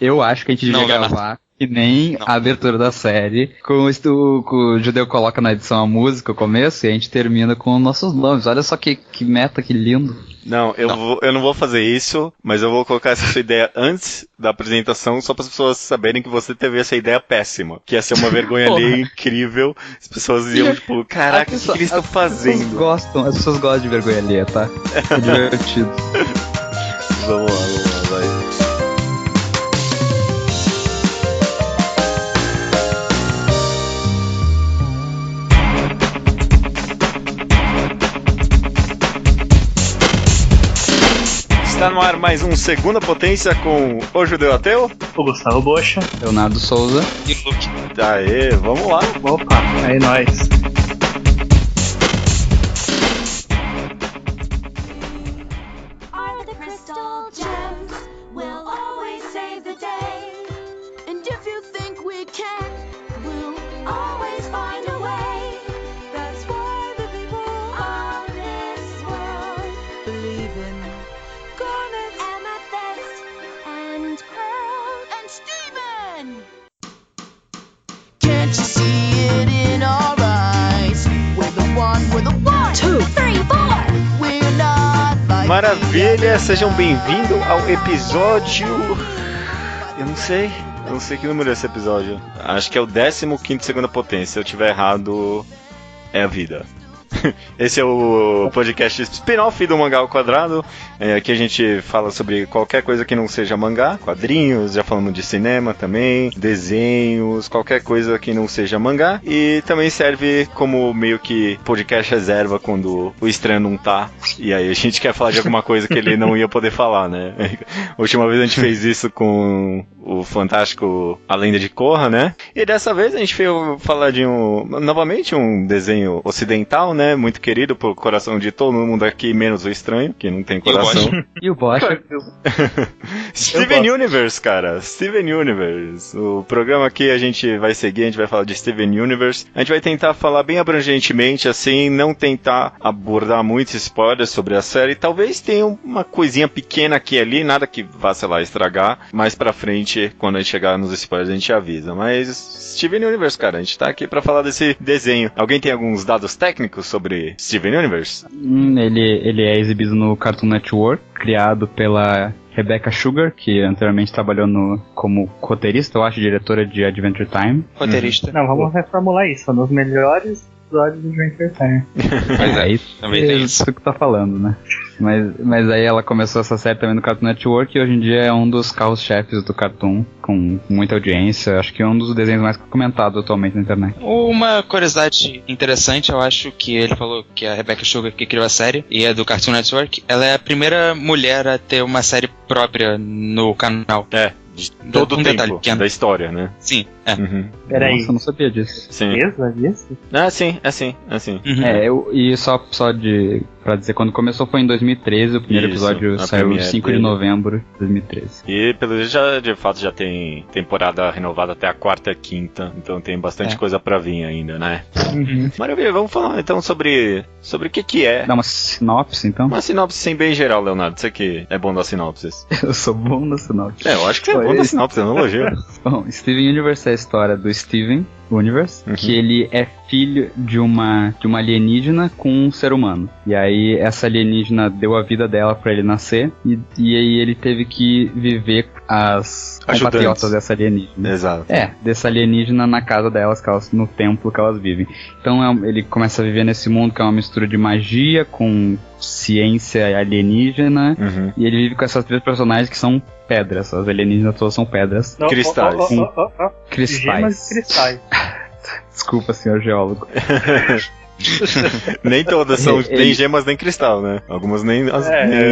Eu acho que a gente devia gravar que nem a abertura da série, com o Judeu coloca na edição a música, o começo, e a gente termina com nossos nomes. Olha só que meta, que lindo. Não, eu não vou fazer isso, mas eu vou colocar essa sua ideia antes da apresentação, só para as pessoas saberem que você teve essa ideia péssima, que ia ser uma vergonha alheia incrível. As pessoas iam, tipo, caraca, o que eles estão fazendo? As pessoas gostam de vergonha alheia, tá? É divertido. Vamos lá, vai. Está no ar mais um Segunda Potência com o Judeu Ateu, o Gustavo Bocha, Leonardo Souza e o Luke. Aê, vamos lá. Opa, aí nós. Maravilha, sejam bem-vindos ao episódio... Eu não sei que número é esse episódio. Acho que é o 15º Segunda Potência. Se eu tiver errado, é a vida. Esse é o podcast spin-off do Mangá ao Quadrado. Aqui a gente fala sobre qualquer coisa que não seja mangá, quadrinhos, já falamos de cinema também, desenhos, qualquer coisa que não seja mangá. E também serve como meio que podcast reserva quando o estranho não tá. E aí a gente quer falar de alguma coisa que ele não ia poder falar, né? A última vez a gente fez isso com o fantástico A Lenda de Korra, né? E dessa vez a gente veio falar de novamente um desenho ocidental, né? Muito querido por coração de todo mundo aqui, menos o estranho, que não tem coração. E o Bocha. Steven Universe, cara. Steven Universe. O programa aqui a gente vai seguir, a gente vai falar de Steven Universe. A gente vai tentar falar bem abrangentemente, assim, não tentar abordar muitos spoilers sobre a série. Talvez tenha uma coisinha pequena aqui e ali, nada que vá, sei lá, estragar. Mais pra frente, quando a gente chegar nos spoilers, a gente avisa. Mas Steven Universe, cara, a gente tá aqui pra falar desse desenho. Alguém tem alguns dados técnicos sobre Steven Universe? Ele é exibido no Cartoon Network, criado pela Rebecca Sugar, que anteriormente trabalhou como roteirista, eu acho, diretora de Adventure Time. Roteirista. Não, vamos reformular isso, nos melhores episódios do Adventure Time. Mas é isso, também tem isso que tá falando, né? Mas aí ela começou essa série também no Cartoon Network e hoje em dia é um dos carros-chefes do Cartoon, com muita audiência. Acho que é um dos desenhos mais comentados atualmente na internet. Uma curiosidade interessante, eu acho que ele falou que a Rebecca Sugar que criou a série e é do Cartoon Network, ela é a primeira mulher a ter uma série própria no canal. De todo o tempo da história, né? Sim, é. Uhum. Peraí. Nossa, eu não sabia disso. Sim. Disso? Ah, sim, é sim. Uhum. E só pra dizer, quando começou foi em 2013, o primeiro episódio saiu 5 de novembro de 2013. E pelo jeito de fato já tem temporada renovada até a 4ª e 5ª, então tem bastante coisa pra vir ainda, né? Uhum. Maravilha, vamos falar então sobre o que é. Dá uma sinopse, então? Uma sinopse sim, bem geral, Leonardo, você que é bom das sinopses. Eu sou bom da sinopse. Eu acho que você é bom da sinopse, eu não elogio. Bom, Steven Universe é a história do Steven Universe, que ele é filho de uma alienígena com um ser humano. E aí essa alienígena deu a vida dela pra ele nascer e aí ele teve que viver as compatriotas dessa alienígena. Exato. Dessa alienígena na casa delas, no templo que elas vivem. Então ele começa a viver nesse mundo que é uma mistura de magia com ciência alienígena, e ele vive com essas 3 personagens que são pedras. As alienígenas todas são pedras. Cristais. Cristais. Gemas e cristais. Desculpa, senhor geólogo. Nem todas nem gemas nem cristal, né? Algumas nem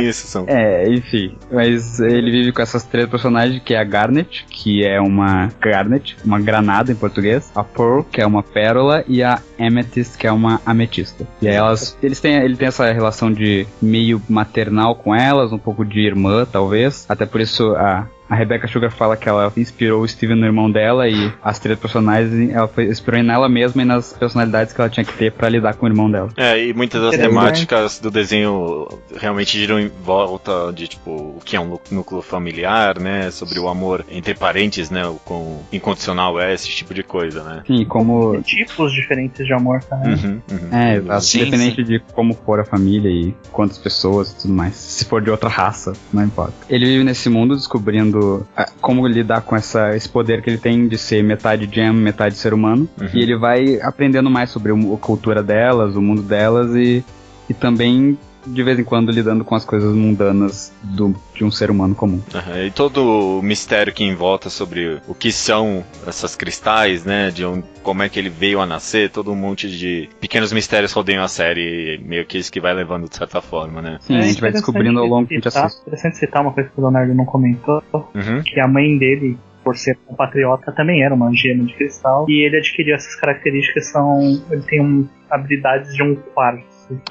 isso são. Enfim. Mas ele vive com essas 3 personagens, que é a Garnet, que é uma granada em português, a Pearl, que é uma pérola, e a Amethyst, que é uma ametista. E aí ele tem essa relação de meio maternal com elas, um pouco de irmã, talvez. Até por isso a a Rebecca Sugar fala que ela inspirou o Steven no irmão dela e as 3 personagens ela inspirou nela mesma e nas personalidades que ela tinha que ter pra lidar com o irmão dela. E muitas das temáticas do desenho realmente giram em volta de, tipo, o que é um núcleo familiar, né? Sobre o amor entre parentes, né? O quão incondicional é esse tipo de coisa, né? Sim, como... tipos diferentes de amor também. Exato. Independente de como for a família e quantas pessoas e tudo mais. Se for de outra raça, não importa. Ele vive nesse mundo descobrindo como lidar com esse poder que ele tem de ser metade gem, metade ser humano. E ele vai aprendendo mais sobre a cultura delas, o mundo delas e também, de vez em quando, lidando com as coisas mundanas de um ser humano comum. E todo o mistério que envolta sobre o que são essas cristais, né? Como é que ele veio a nascer, todo um monte de pequenos mistérios rodeiam a série, meio que isso que vai levando de certa forma, né? Sim, a gente vai descobrindo ao longo que a gente assiste. É interessante citar uma coisa que o Leonardo não comentou, que a mãe dele, por ser compatriota, também era uma gema de cristal, e ele adquiriu essas características, ele tem habilidades de um quartzo,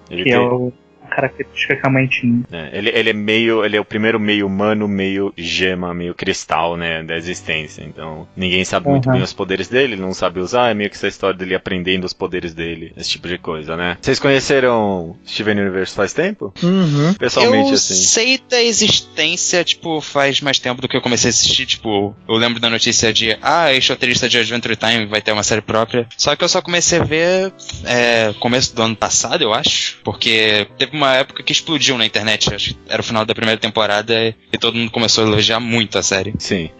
que é a característica que a mãe tinha. Ele é o primeiro meio humano, meio gema, meio cristal, né, da existência. Então, ninguém sabe muito bem os poderes dele, ele não sabe usar, é meio que essa história dele aprendendo os poderes dele, esse tipo de coisa, né? Vocês conheceram Steven Universe faz tempo? Pessoalmente, eu assim. sei da existência, tipo, faz mais tempo do que eu comecei a assistir, tipo, eu lembro da notícia de, a ex-roteirista de Adventure Time vai ter uma série própria, só que eu só comecei a ver começo do ano passado, eu acho, porque teve uma época que explodiu na internet, acho que era o final da primeira temporada e todo mundo começou a elogiar muito a série. Sim.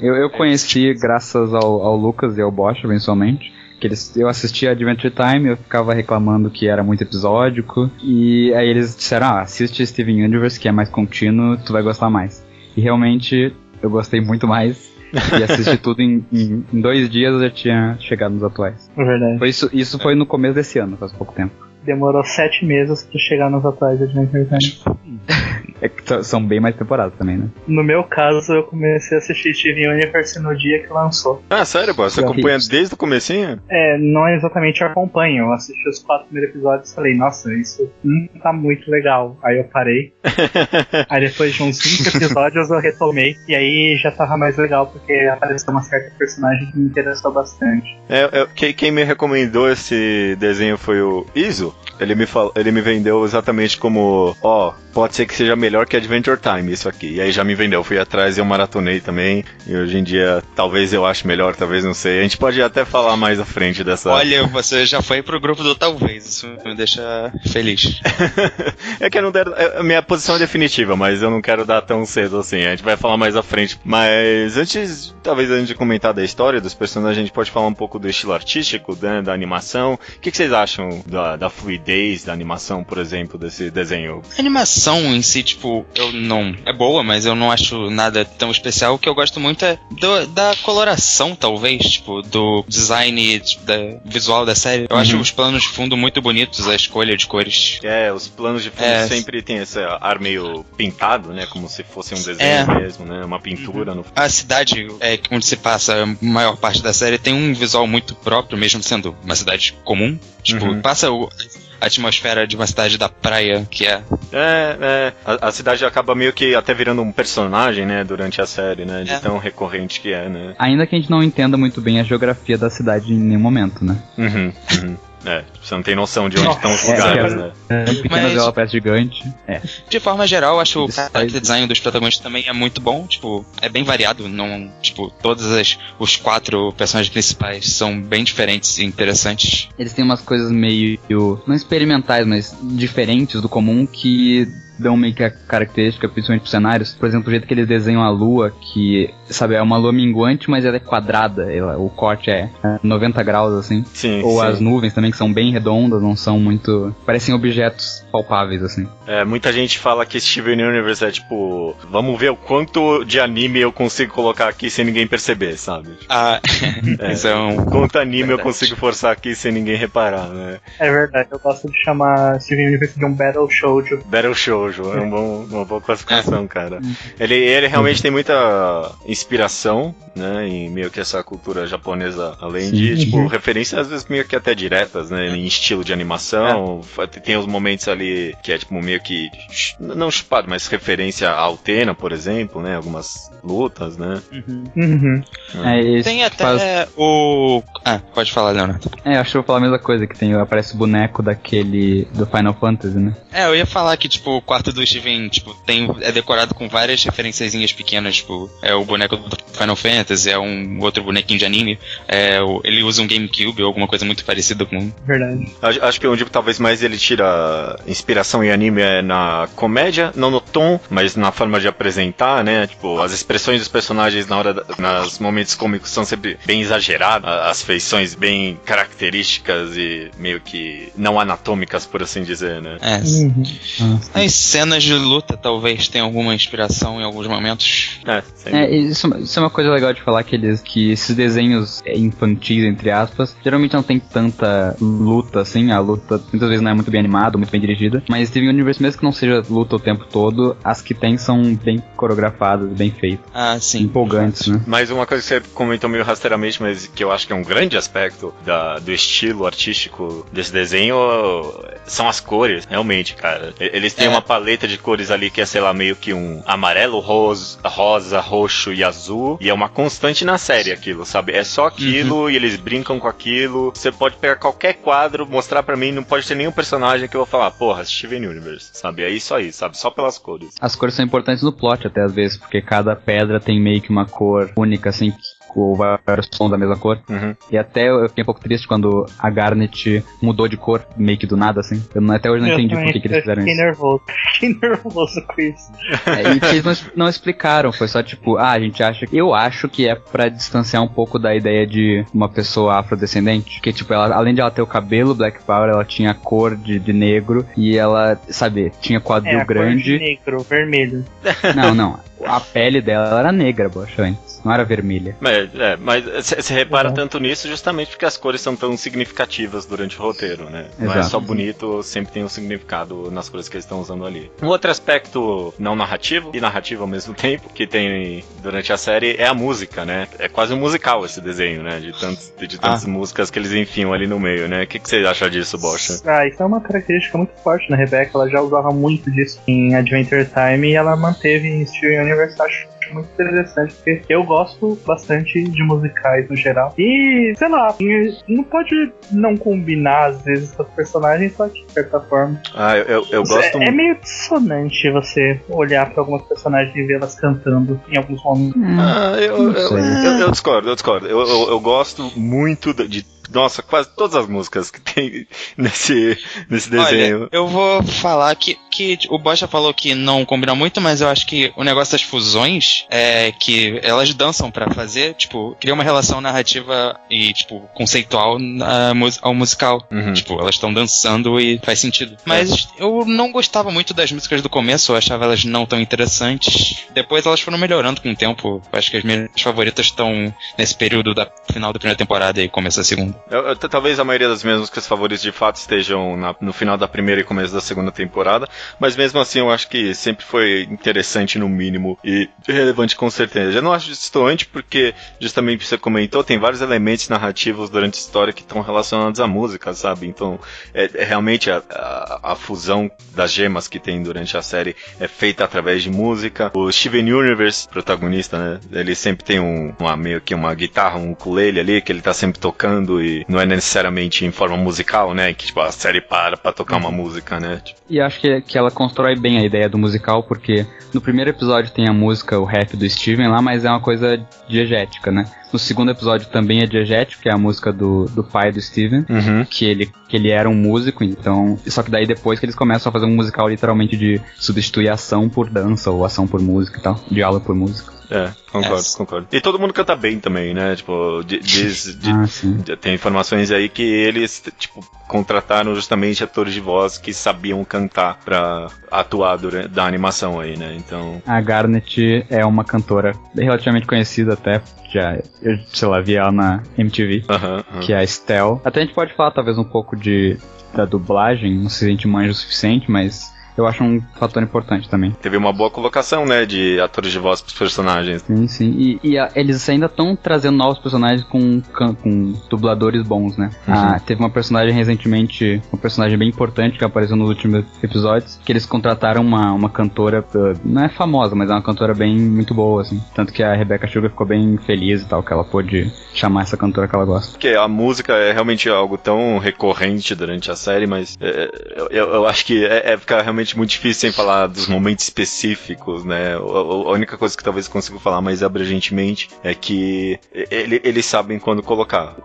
Eu conheci graças ao Lucas e ao Bosch, eventualmente. Eu assistia Adventure Time, eu ficava reclamando que era muito episódico, e aí eles disseram, assiste Steven Universe, que é mais contínuo, tu vai gostar mais. E realmente, eu gostei muito mais, e assisti tudo em 2 dias, eu já tinha chegado nos atuais. É verdade. Isso foi no começo desse ano, faz pouco tempo. Demorou 7 meses pra chegar nos atuais de Adventure Time. São bem mais temporadas também, né? No meu caso, eu comecei a assistir Steven Universe no dia que lançou. Sério, pô? Você acompanha desde o comecinho? Não exatamente acompanho. Eu assisti os 4 primeiros episódios e falei, nossa, isso tá muito legal. Aí eu parei. Aí depois de uns 20 episódios eu retomei. E aí já tava mais legal, porque apareceu uma certa personagem que me interessou bastante. Quem me recomendou esse desenho foi o Iso. Ele me vendeu exatamente como, pode ser que seja melhor que Adventure Time isso aqui. E aí já me vendeu, fui atrás e eu maratonei também. E hoje em dia, talvez eu ache melhor, talvez não sei. A gente pode até falar mais à frente dessa... Olha, você já foi pro grupo do talvez, isso me deixa feliz. É que eu não deram... Minha posição é definitiva, mas eu não quero dar tão cedo assim. A gente vai falar mais à frente. Mas talvez antes de comentar da história dos personagens, a gente pode falar um pouco do estilo artístico, né, da animação. O que vocês acham da fluidez da animação, por exemplo, desse desenho? A animação em si, tipo, é boa, mas eu não acho nada tão especial. O que eu gosto muito é da coloração, talvez, tipo, do design visual da série. Eu acho os planos de fundo muito bonitos, a escolha de cores. Os planos de fundo sempre tem esse ar meio pintado, né, como se fosse um desenho mesmo, né, uma pintura no fundo. A cidade onde se passa a maior parte da série tem um visual muito próprio, mesmo sendo uma cidade comum. Tipo, passa a atmosfera de uma cidade da praia, que é... A cidade acaba meio que até virando um personagem, né, durante a série, né, de tão recorrente que é, né. Ainda que a gente não entenda muito bem a geografia da cidade em nenhum momento, né. Você não tem noção de onde estão os lugares, né. Pequena vela parece gigante. De forma geral, acho que o character design dos protagonistas também é muito bom, tipo, é bem variado, todos os 4 personagens principais são bem diferentes e interessantes. Eles têm umas coisas meio, não experimentais, mas diferentes do comum, que dão meio que a característica, principalmente pros cenários. Por exemplo, o jeito que eles desenham a lua, que, sabe, é uma lua minguante, mas ela é quadrada, o corte é 90 graus, assim. Sim, Ou sim. as nuvens também, que são bem redondas, não são muito... parecem objetos palpáveis, assim. Muita gente fala que Steven Universe é tipo, vamos ver o quanto de anime eu consigo colocar aqui sem ninguém perceber, sabe? Isso é um... Quanto anime eu consigo forçar aqui sem ninguém reparar, né? É verdade, eu gosto de chamar Steven Universe de um Battle Shoujo. Battle Shoujo, uma boa classificação, cara. Ele realmente tem muita inspiração né, em meio que essa cultura japonesa, além de, tipo, referências às vezes meio que até diretas, né, em estilo de animação, tem os momentos ali que é, tipo, meio que, não chupado, mas referência a Utena, por exemplo, né, algumas lutas, né. Tem até o... pode falar, Leonardo. Acho que eu vou falar a mesma coisa, que aparece o boneco daquele, do Final Fantasy, né. Eu ia falar que, tipo, o quarto do Steven, tipo, é decorado com várias referenciazinhas pequenas, tipo, é o boneco do Final Fantasy, é um outro bonequinho de anime, ele usa um GameCube ou alguma coisa muito parecida com... Verdade. Acho que onde talvez mais ele tira inspiração em anime é na comédia, não no tom, mas na forma de apresentar, né, tipo, as expressões dos personagens nos momentos cômicos são sempre bem exageradas, as feições bem características e meio que não anatômicas, por assim dizer, né. As cenas de luta talvez tenham alguma inspiração em alguns momentos. Isso é uma coisa legal de falar, que esses desenhos infantis, entre aspas, geralmente não tem tanta luta, assim, a luta muitas vezes não é muito bem animada, muito bem dirigida, mas Steven Universe, mesmo que não seja luta o tempo todo, as que tem são bem coreografadas, bem feitas. Sim. Empolgantes, né? Mas uma coisa que você comentou meio rasteiramente, mas que eu acho que é um grande aspecto do estilo artístico desse desenho, são as cores, realmente, cara. Eles têm uma paleta de cores ali que é, sei lá, meio que um amarelo, rosa, roxo e azul, e é uma constante na série aquilo, sabe? É só aquilo e eles brincam com aquilo. Você pode pegar qualquer quadro, mostrar pra mim, não pode ter nenhum personagem que eu vou falar, porra, Steven Universe, sabe? É isso aí, sabe? Só pelas cores. As cores são importantes no plot até às vezes, porque cada pedra tem meio que uma cor única, assim, ou vários tons da mesma cor. E até eu fiquei um pouco triste quando a Garnet mudou de cor, meio que do nada, assim. Eu até hoje não entendi por que eles fizeram isso. Fiquei nervoso com isso. E que eles não explicaram, foi só tipo, eu acho que é pra distanciar um pouco da ideia de uma pessoa afrodescendente, que tipo, ela, além de ela ter o cabelo Black Power, ela tinha a cor de negro, e ela, sabe, tinha quadril grande. Cor de negro, vermelho. Não, a pele dela era negra, poxa, antes. Não era vermelha. Mas você repara tanto nisso justamente porque as cores são tão significativas durante o roteiro, né? Exato. Não é só bonito, sempre tem um significado nas cores que eles estão usando ali. Um outro aspecto não narrativo e narrativo ao mesmo tempo que tem durante a série é a música, né? É quase um musical esse desenho, né? De tantas músicas que eles enfiam ali no meio, né? O que você acha disso, Bocha? Isso é uma característica muito forte na Rebecca. Ela já usava muito disso em Adventure Time e ela manteve em Steven Universe. Acho muito interessante, porque eu gosto bastante de musicais no geral. E, sei lá, não pode não combinar às vezes com os personagens, só que de certa forma. Eu gosto. É meio dissonante você olhar pra algumas personagens e vê-las cantando em alguns momentos. Eu discordo. Eu gosto muito de nossa, quase todas as músicas que tem nesse desenho. Olha, eu vou falar que o Bocha falou que não combina muito, mas eu acho que o negócio das fusões é que elas dançam pra fazer, tipo, cria uma relação narrativa e, tipo, conceitual ao musical. Tipo, elas estão dançando e faz sentido. Mas eu não gostava muito das músicas do começo, eu achava elas não tão interessantes. Depois elas foram melhorando com o tempo. Eu acho que as minhas favoritas estão nesse período da final da primeira temporada e começo da segunda. Talvez a maioria das minhas músicas favoritas de fato estejam no final da primeira e começo da segunda temporada, mas mesmo assim eu acho que sempre foi interessante no mínimo e relevante com certeza. Eu não acho distoante porque, justamente você comentou, tem vários elementos narrativos durante a história que estão relacionados à música, sabe? Então, realmente a fusão das gemas que tem durante a série é feita através de música. O Steven Universe, protagonista, né? Ele sempre tem meio que uma guitarra, um ukulele ali, que ele tá sempre tocando e não é necessariamente em forma musical, né? Que tipo, a série para pra tocar uma música, né? E acho que ela constrói bem a ideia do musical, porque no primeiro episódio tem a música, o rap do Steven lá, mas é uma coisa diegética, né? No segundo episódio também é diegético, que é a música do pai do Steven, que ele era um músico, então... Só que daí depois que eles começam a fazer um musical literalmente de substituir ação por dança, ou ação por música e tal, diálogo por música. Concordo. E todo mundo canta bem também, né? Tipo, tem informações aí que eles, tipo, contrataram justamente atores de voz que sabiam cantar pra atuar da animação aí, né? Então... A Garnet é uma cantora relativamente conhecida até, eu, sei lá, vi ela na MTV, que é a Estelle. Até a gente pode falar talvez um pouco da dublagem, não sei se a gente manja o suficiente, mas eu acho um fator importante também. Teve uma boa colocação, né, de atores de voz pros personagens. Sim. E eles ainda estão trazendo novos personagens com dubladores bons, né? Teve uma personagem recentemente, uma personagem bem importante que apareceu nos últimos episódios, que eles contrataram uma cantora, não é famosa, mas é uma cantora bem muito boa, assim. Tanto que a Rebecca Sugar ficou bem feliz e tal, que ela pôde chamar essa cantora que ela gosta. Porque a música é realmente algo tão recorrente durante a série, mas eu acho que fica realmente muito difícil sem falar dos momentos específicos, né? A única coisa que talvez consiga falar mais abrangentemente é que eles sabem quando colocar.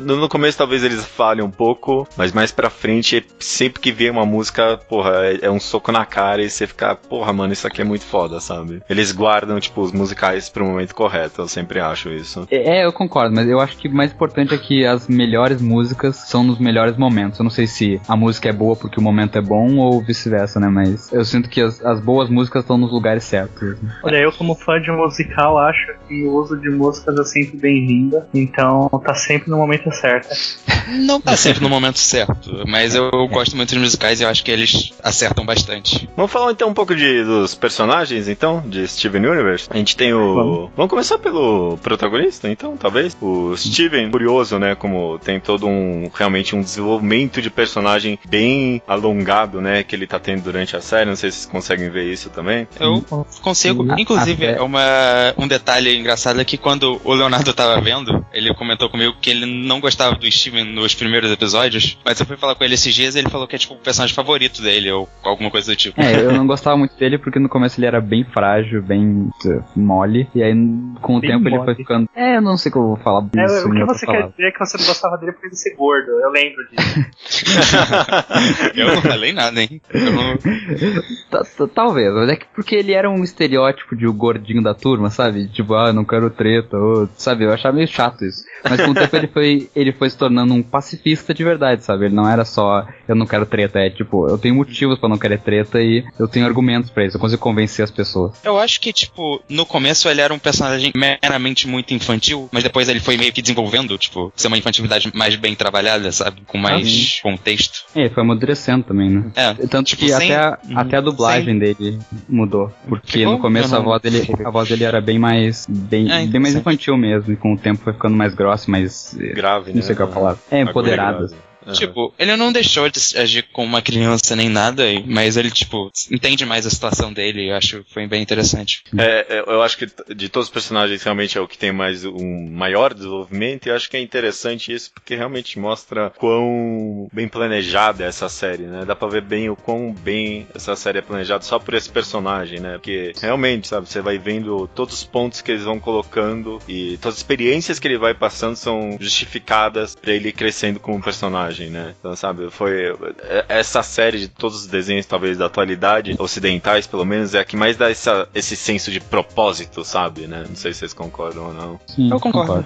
No começo talvez eles falhem um pouco, mas mais pra frente, sempre que vê uma música, porra, é um soco na cara e você fica, porra, mano, isso aqui é muito foda, sabe? Eles guardam, tipo, os musicais pro momento correto, eu sempre acho isso. Eu concordo, mas eu acho que o mais importante é que as melhores músicas são nos melhores momentos. Eu não sei se a música é boa porque o momento é bom ou vice-versa, né? Mas eu sinto que as boas músicas estão nos lugares certos. Olha, eu como fã de musical acho que o uso de músicas é sempre bem-vindo, então tá sempre no momento certo. Não tá sempre no momento certo, mas eu gosto muito dos musicais e eu acho que eles acertam bastante. Vamos falar então um pouco dos personagens, então, de Steven Universe. A gente tem Vamos começar pelo protagonista, então, talvez. O Steven, curioso, né, como tem todo realmente um desenvolvimento de personagem bem alongado, né, que ele tá tendo durante a série. Não sei se vocês conseguem ver isso também. Eu consigo. Inclusive, um detalhe engraçado é que quando o Leonardo tava vendo, ele comentou comigo que ele não gostava do Steven nos primeiros episódios, mas eu fui falar com ele esses dias e ele falou que é tipo o personagem favorito dele, ou alguma coisa do tipo. Eu não gostava muito dele porque no começo ele era bem frágil, bem mole, e aí com o tempo mole. Ele foi ficando... eu não sei o que eu vou falar. O que você quer dizer é que você não gostava dele por ele ser gordo, eu lembro disso. Eu não falei nada, hein? Talvez, mas é que porque ele era um estereótipo de o gordinho da turma, sabe? Tipo, não quero treta, sabe? Eu achava meio chato isso. Mas com o tempo ele foi se tornando um pacifista de verdade, sabe? Ele não era só, eu não quero treta, tipo, eu tenho motivos pra não querer treta e eu tenho argumentos pra isso, eu consigo convencer as pessoas. Eu acho que, tipo, no começo ele era um personagem meramente muito infantil, mas depois ele foi meio que desenvolvendo, tipo, ser uma infantilidade mais bem trabalhada, sabe? Com mais contexto. Ele foi amadurecendo também, né? Tanto tipo, que até a dublagem dele mudou, porque no começo a voz dele era bem mais mais infantil mesmo, e com o tempo foi ficando mais grossa, mais grave, não sei o que eu falar. Empoderada. Tipo, ele não deixou de agir como uma criança nem nada, mas ele, tipo, entende mais a situação dele, eu acho que foi bem interessante. Eu acho que de todos os personagens realmente é o que tem mais um maior desenvolvimento, e eu acho que é interessante isso, porque realmente mostra quão bem planejada é essa série, né? Dá pra ver bem o quão bem essa série é planejada só por esse personagem, né? Porque realmente, sabe, você vai vendo todos os pontos que eles vão colocando e todas as experiências que ele vai passando são justificadas pra ele ir crescendo como personagem. Né? Então, sabe, foi essa série de todos os desenhos, talvez, da atualidade, ocidentais, pelo menos, é a que mais dá esse senso de propósito, sabe, né? Não sei se vocês concordam ou não. Sim, eu concordo.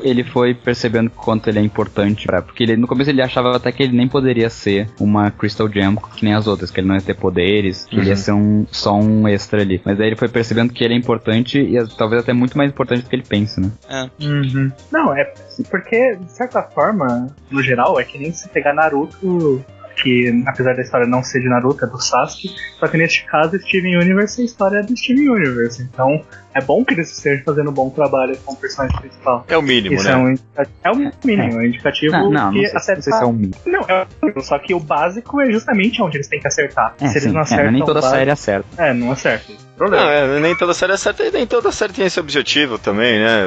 Ele foi percebendo quanto ele é importante, porque no começo ele achava até que ele nem poderia ser uma Crystal Gem que nem as outras, que ele não ia ter poderes, que ele ia ser só um extra ali. Mas aí ele foi percebendo que ele é importante e talvez até muito mais importante do que ele pensa, né? Não, porque, de certa forma, no geral, é que nem se pegar Naruto, que apesar da história não ser de Naruto, é do Sasuke, só que neste caso Steven Universe, a história é do Steven Universe, então é bom que eles estejam fazendo um bom trabalho com o personagem principal. É o mínimo, isso, né? É o mínimo, é um indicativo que acertar. Não sei se é o mínimo. Não, é o mínimo, só que o básico é justamente onde eles têm que acertar. Se eles não acertam, nem toda série acerta. Não acerta. Não, nem toda série acerta e nem toda série tem esse objetivo também, né?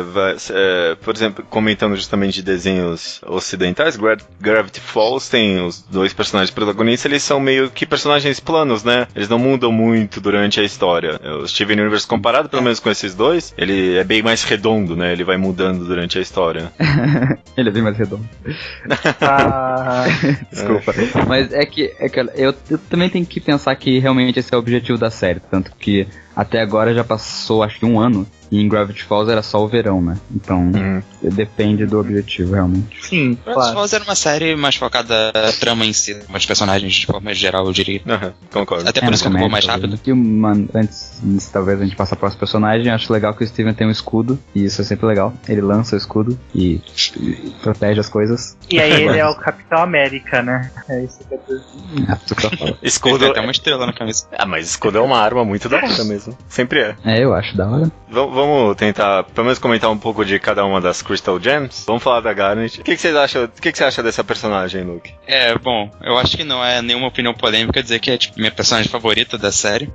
Por exemplo, comentando justamente de desenhos ocidentais, Gravity Falls tem os dois personagens protagonistas, eles são meio que personagens planos, né? Eles não mudam muito durante a história. O Steven Universe, comparado pelo menos com esses dois, ele é bem mais redondo, né? Ele vai mudando durante a história. Ele é bem mais redondo. Desculpa. Mas é que eu também tenho que pensar que realmente esse é o objetivo da série, tanto que até agora já passou acho que 1 ano. E em Gravity Falls era só o verão, né? Então, depende do objetivo, realmente. Sim, Gravity Falls era uma série mais focada na trama em si, mas personagens de forma geral, eu diria. Concordo. Até por isso que acabou mais rápido. E antes, talvez a gente passar para os personagens, acho legal que o Steven tem um escudo, e isso é sempre legal. Ele lança o escudo e protege as coisas. E aí ele é o Capitão América, né? É isso que eu tô dizendo. Escudo Tem até uma estrela na camisa. mas escudo é uma arma muito da hora mesmo. Sempre é. Eu acho da hora. Vamos tentar, pelo menos, comentar um pouco de cada uma das Crystal Gems. Vamos falar da Garnet. O que você acha dessa personagem, Luke? Bom, eu acho que não é nenhuma opinião polêmica dizer que é, tipo, minha personagem favorita da série.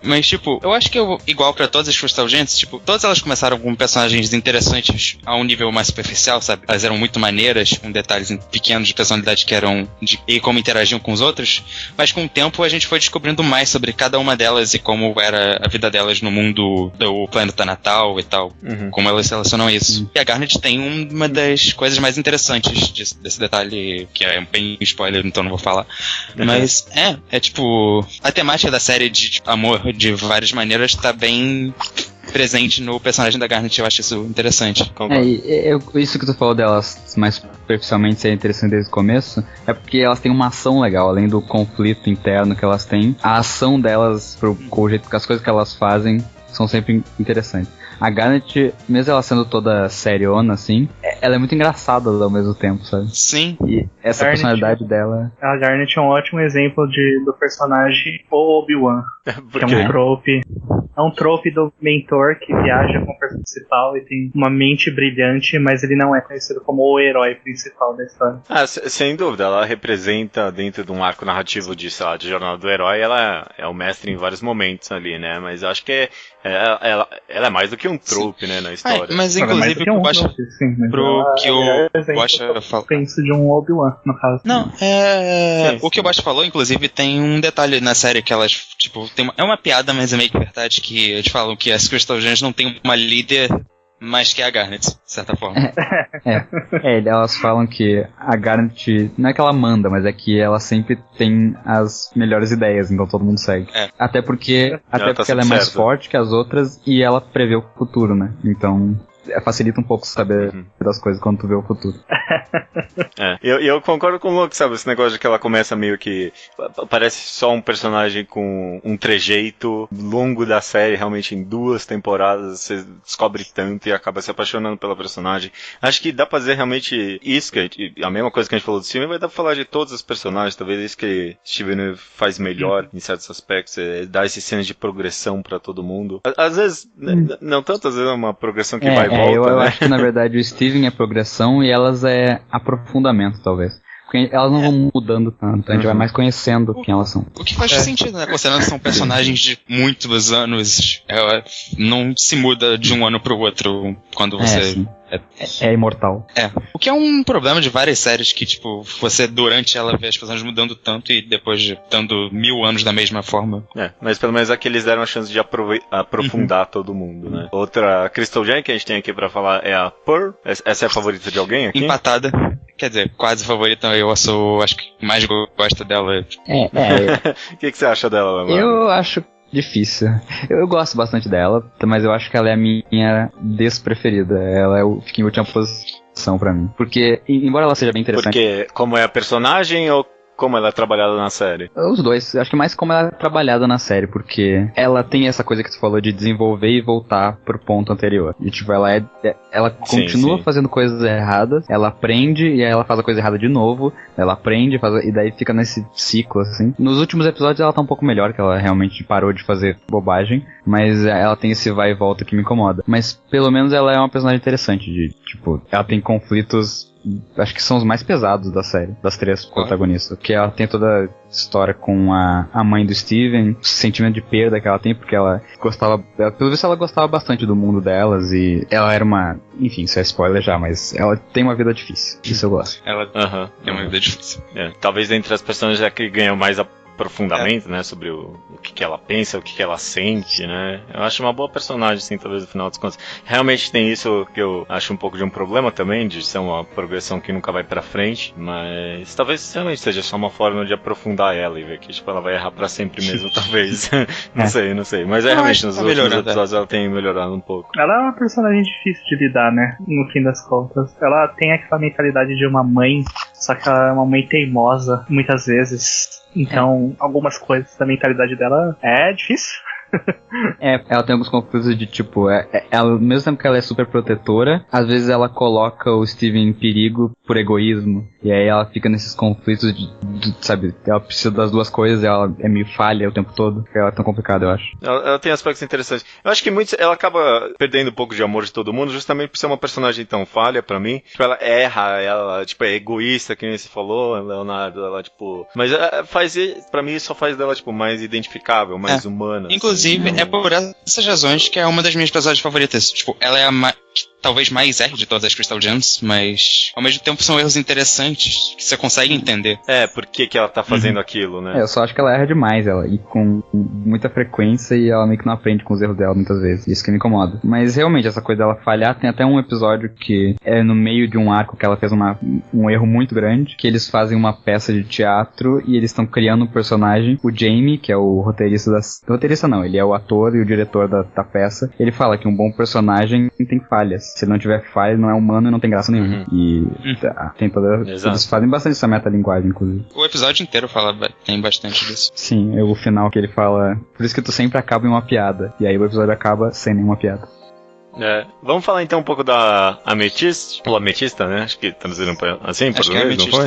Mas, tipo, eu acho que igual pra todas as Crystal Gems, tipo, todas elas começaram com personagens interessantes a um nível mais superficial, sabe? Elas eram muito maneiras, com detalhes pequenos de personalidade que eram e como interagiam com os outros, mas com o tempo a gente foi descobrindo mais sobre cada uma delas e como era a vida delas no mundo do planeta natal e tal, como elas se relacionam a isso. E a Garnet tem uma das coisas mais interessantes desse detalhe, que é bem spoiler, então não vou falar. Mas é tipo, a temática da série de amor de várias maneiras tá bem presente no personagem da Garnet, eu acho isso interessante. Isso que tu falou delas mais superficialmente ser interessante desde o começo, é porque elas têm uma ação legal, além do conflito interno que elas têm, a ação delas, com o jeito que as coisas que elas fazem, são sempre interessantes. A Garnet, mesmo ela sendo toda seriona, assim, ela é muito engraçada ao mesmo tempo, sabe? Sim. E essa personalidade dela... A Garnet é um ótimo exemplo do personagem Obi-Wan. Que é um trope. É um trope do mentor que viaja com o personagem principal e tem uma mente brilhante, mas ele não é conhecido como o herói principal da história. Sem dúvida, ela representa dentro de um arco narrativo de Jornada do Herói, ela é o mestre em vários momentos ali, né? Mas eu acho que ela é mais do que um trope, né, na história. Mas inclusive pro que o Bocha falou. Penso de um Obi-Wan, no caso. Não, o que o Bocha falou, inclusive, tem um detalhe na série que elas, tipo, é uma piada, mas é meio que verdade, que eles falam que as Crystal Gems não tem uma líder mais que a Garnet, de certa forma. Elas falam que a Garnet, não é que ela manda, mas é que ela sempre tem as melhores ideias, então todo mundo segue. Até porque ela é mais forte que as outras e ela prevê o futuro, né? Então... facilita um pouco saber das coisas quando tu vê o futuro. Eu concordo com o Luke, sabe? Esse negócio de que ela começa meio que... parece só um personagem com um trejeito longo da série, realmente em 2 temporadas você descobre tanto e acaba se apaixonando pela personagem. Acho que dá pra fazer realmente isso, a mesma coisa que a gente falou do filme, vai dar pra falar de todos os personagens, talvez isso que Steven faz melhor em certos aspectos, dar esses cenas de progressão pra todo mundo. Às vezes, não tanto, às vezes é uma progressão que vai e volta, eu né? acho que na verdade o Steven é progressão e elas é aprofundamento, talvez. Porque elas não vão mudando tanto, a gente vai mais conhecendo quem elas são. O que faz sentido, né? Considerando que são personagens de muitos anos, ela não se muda de um ano pro outro quando você... É imortal. O que é um problema de várias séries que, tipo, você durante ela vê as personagens mudando tanto e depois de dando 1000 anos da mesma forma. Mas pelo menos aqui eles deram a chance de aprofundar todo mundo, né? Outra Crystal Gem que a gente tem aqui pra falar é a Pearl. Essa é a favorita de alguém aqui? Empatada. Quer dizer, quase favorita, eu acho que mais gosto dela. O que você acha dela, Lamar? Eu acho difícil. Eu gosto bastante dela, mas eu acho que ela é a minha despreferida. Ela fica em última posição pra mim. Porque, embora ela seja bem interessante... Porque como é a personagem ou como ela é trabalhada na série? Os dois. Acho que mais como ela é trabalhada na série, porque ela tem essa coisa que tu falou de desenvolver e voltar pro ponto anterior. E tipo, ela continua fazendo coisas erradas, ela aprende e aí ela faz a coisa errada de novo, ela aprende e daí fica nesse ciclo, assim. Nos últimos episódios ela tá um pouco melhor, que ela realmente parou de fazer bobagem, mas ela tem esse vai e volta que me incomoda. Mas pelo menos ela é uma personagem interessante, tipo, ela tem conflitos... acho que são os mais pesados da série, das 3 protagonistas. Porque ela tem toda a história com a mãe do Steven, o sentimento de perda que ela tem, porque ela gostava... pelo visto ela gostava bastante do mundo delas e ela era uma... enfim, isso é spoiler já, mas ela tem uma vida difícil. Isso eu gosto. Ela tem uma vida difícil. Talvez entre as personagens é que ganham mais aprofundamento, né, sobre o que ela pensa, o que ela sente, né. Eu acho uma boa personagem, sim, talvez no final das contas. Realmente tem isso que eu acho um pouco de um problema também, de ser uma progressão que nunca vai pra frente, mas talvez realmente seja só uma forma de aprofundar ela e ver que, tipo, ela vai errar pra sempre mesmo, talvez. Não sei. Mas realmente, nos últimos episódios ela tem melhorado um pouco. Ela é uma personagem difícil de lidar, né, no fim das contas. Ela tem aquela mentalidade de uma mãe, só que ela é uma mãe teimosa, muitas vezes. Então, algumas coisas da mentalidade dela é difícil. Ela tem alguns conflitos de tipo, ela, mesmo tempo que ela é super protetora, às vezes ela coloca o Steven em perigo por egoísmo, e aí ela fica nesses conflitos de sabe, ela precisa das duas coisas, ela é meio falha o tempo todo, ela é tão complicada, eu acho. Ela tem aspectos interessantes. Eu acho que ela acaba perdendo um pouco de amor de todo mundo, justamente por ser uma personagem tão falha pra mim. Tipo, ela erra, ela, tipo, é egoísta, que nem você falou, Leonardo, ela, tipo... Mas pra mim, só faz dela, tipo, mais identificável, mais humana. Inclusive, assim. É por essas razões que é uma das minhas personagens favoritas. Tipo, ela é a talvez mais erre de todas as Crystal Gems, mas ao mesmo tempo são erros interessantes que você consegue entender. Por que ela tá fazendo aquilo, né? Eu só acho que ela erra demais, e com muita frequência, e ela meio que não aprende com os erros dela muitas vezes. Isso que me incomoda. Mas realmente, essa coisa dela falhar, tem até um episódio que é no meio de um arco que ela fez um erro muito grande, que eles fazem uma peça de teatro e eles estão criando um personagem, o Jamie, que é o roteirista roteirista não, ele é o ator e o diretor da peça. Ele fala que um bom personagem tem falhas. Se não tiver falha, não é humano e não tem graça nenhuma. E tem eles fazem bastante essa metalinguagem, inclusive. O episódio inteiro tem bastante disso. Sim, o final que ele fala, por isso que tu sempre acaba em uma piada. E aí o episódio acaba sem nenhuma piada. Vamos falar então um pouco da Amethyst, ou Ametista, né? Acho que traduziram assim em português, não foi?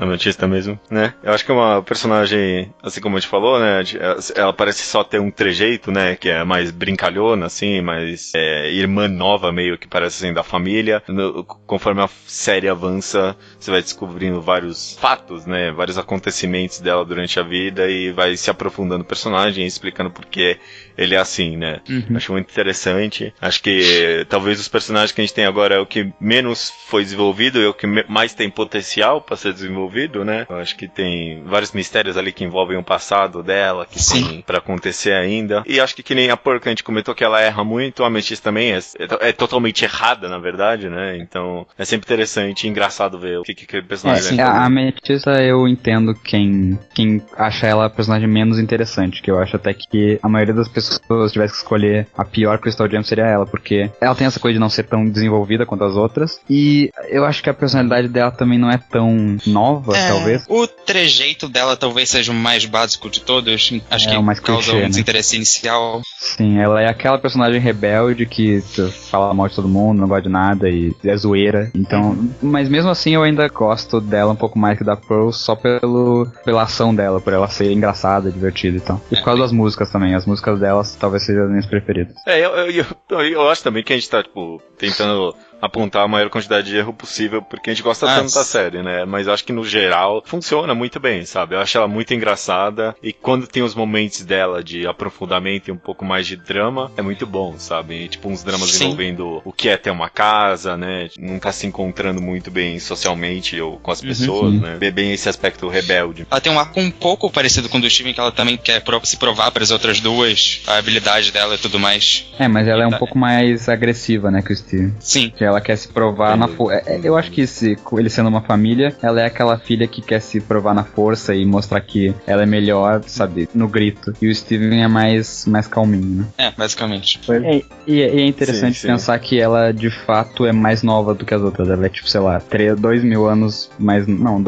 Ametista mesmo, né? Eu acho que é uma personagem, assim como a gente falou, né? Ela parece só ter um trejeito, né? Que é mais brincalhona, assim, mais irmã nova, meio que parece assim, da família. Conforme a série avança, você vai descobrindo vários fatos, né? Vários acontecimentos dela durante a vida e vai se aprofundando no personagem e explicando por que ele é assim, né? Acho muito interessante. Acho que talvez os personagens que a gente tem agora é o que menos foi desenvolvido e o que mais tem potencial para ser desenvolvido, né? Eu acho que tem vários mistérios ali que envolvem o passado dela, que tem para acontecer ainda. E acho que nem a Pearl que a gente comentou que ela erra muito, a Amethyst também é totalmente errada, na verdade, né? Então é sempre interessante e engraçado ver o que aquele personagem vai fazer. A Amethyst eu entendo quem acha ela a personagem menos interessante, que eu acho até que a maioria das pessoas tivesse que escolher a pior Crystal Gem seria ela, porque ela tem essa coisa de não ser tão desenvolvida quanto as outras, e eu acho que a personalidade dela também não é tão nova, talvez. O trejeito dela talvez seja o mais básico de todos, acho que o mais causa clichê, um desinteresse inicial. Sim, ela é aquela personagem rebelde que fala mal de todo mundo, não gosta de nada e é zoeira, então, mas mesmo assim eu ainda gosto dela um pouco mais que da Pearl, só pela ação dela, por ela ser engraçada, divertida e tal. E por causa das músicas também, as músicas delas talvez sejam as minhas preferidas. Eu acho também que a gente tá, tipo, tentando apontar a maior quantidade de erro possível, porque a gente gosta tanto da série, né? Mas eu acho que no geral funciona muito bem, sabe? Eu acho ela muito engraçada e quando tem os momentos dela de aprofundamento e um pouco mais de drama, é muito bom, sabe? E, tipo, uns dramas envolvendo o que é ter uma casa, né? Não tá se encontrando muito bem socialmente ou com as pessoas, né? Bem esse aspecto rebelde. Ela tem um arco um pouco parecido com o do Steven, que ela também quer se provar para as outras duas, a habilidade dela e tudo mais. Mas ela é um pouco mais agressiva, né, que o Steven. Sim. Que ela quer se provar na força. Eu acho que ele sendo uma família, ela é aquela filha que quer se provar na força e mostrar que ela é melhor, sabe, no grito. E o Steven é mais calminho, né? Basicamente. E é interessante pensar que ela, de fato, é mais nova do que as outras. Ela é, tipo, sei lá, 2 mil anos mais... Não,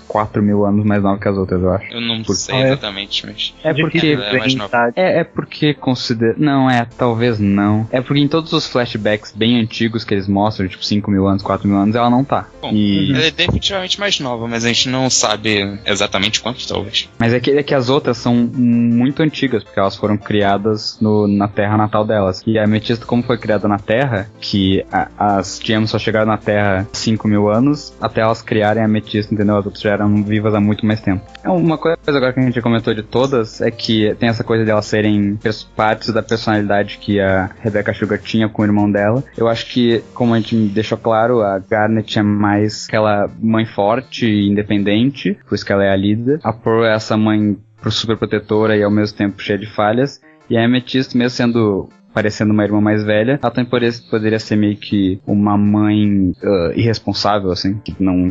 4 mil anos mais nova que as outras, eu acho. Eu não sei exatamente, mas... É porque... Ela é mais nova. É porque considera... Não, talvez não. É porque em todos os flashbacks bem antigos que eles mostram, tipo 5 mil anos, 4 mil anos, ela não tá. Bom, ela é definitivamente mais nova, mas a gente não sabe exatamente quantos, talvez. Mas é que as outras são muito antigas, porque elas foram criadas na terra natal delas. E a Amethyst, como foi criada na Terra, que as gems só chegaram na Terra 5 mil anos, até elas criarem a Amethyst, entendeu? As outras já eram vivas há muito mais tempo. Uma coisa agora que a gente comentou de todas é que tem essa coisa de elas serem partes da personalidade que a Rebecca Sugar tinha com o irmão dela. Eu acho que, como a gente deixou claro, a Garnet é mais aquela mãe forte e independente, por isso que ela é a líder. A Pearl é essa mãe super protetora e ao mesmo tempo cheia de falhas. E a Amethyst, mesmo sendo... parecendo uma irmã mais velha, ela também poderia ser meio que uma mãe irresponsável, assim, que não...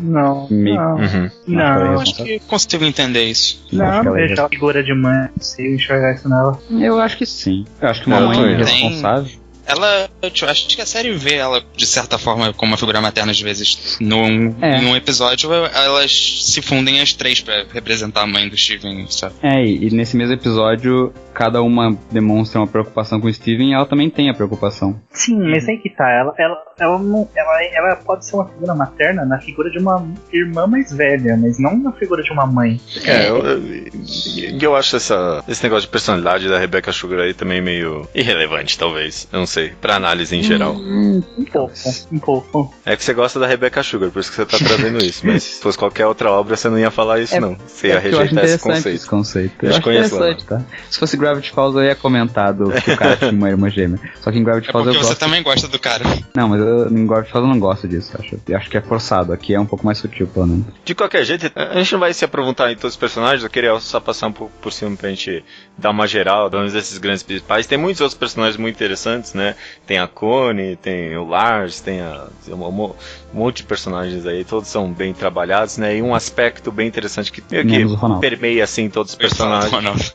Eu acho que consigo entender isso. Não vejo a figura de mãe, não sei enxergar isso nela. Eu acho que sim. Eu acho que uma mãe irresponsável... Ela, eu acho que a série vê ela, de certa forma, como uma figura materna, às vezes, num episódio, elas se fundem as três pra representar a mãe do Steven, sabe? E nesse mesmo episódio, cada uma demonstra uma preocupação com o Steven e ela também tem a preocupação. Sim, mas aí que tá, ela pode ser uma figura materna na figura de uma irmã mais velha, mas não na figura de uma mãe. Eu acho esse negócio de personalidade da Rebecca Sugar aí também meio irrelevante, talvez. Eu não sei, pra análise em geral. Um pouco. É que você gosta da Rebecca Sugar, por isso que você tá trazendo isso. Mas se fosse qualquer outra obra, você não ia falar isso, não. Você ia rejeitar esse conceito. Eu acho interessante, tá? Se fosse Gravity Falls, eu ia comentar que o cara tinha uma irmã gêmea. Só que em Gravity Falls eu gosto... você também gosta do cara. Não, mas em Gravity Falls eu não gosto disso. Acho que é forçado. Aqui é um pouco mais sutil, pelo menos. De qualquer jeito, a gente não vai se aprofundar em todos os personagens. Eu queria só passar um pouco por cima pra gente dar uma geral, dar uns desses grandes principais. Tem muitos outros personagens muito interessantes, né? Tem a Connie, tem o Lars, tem um monte de personagens aí, todos são bem trabalhados, né? E um aspecto bem interessante que meio que permeia assim todos os personagens.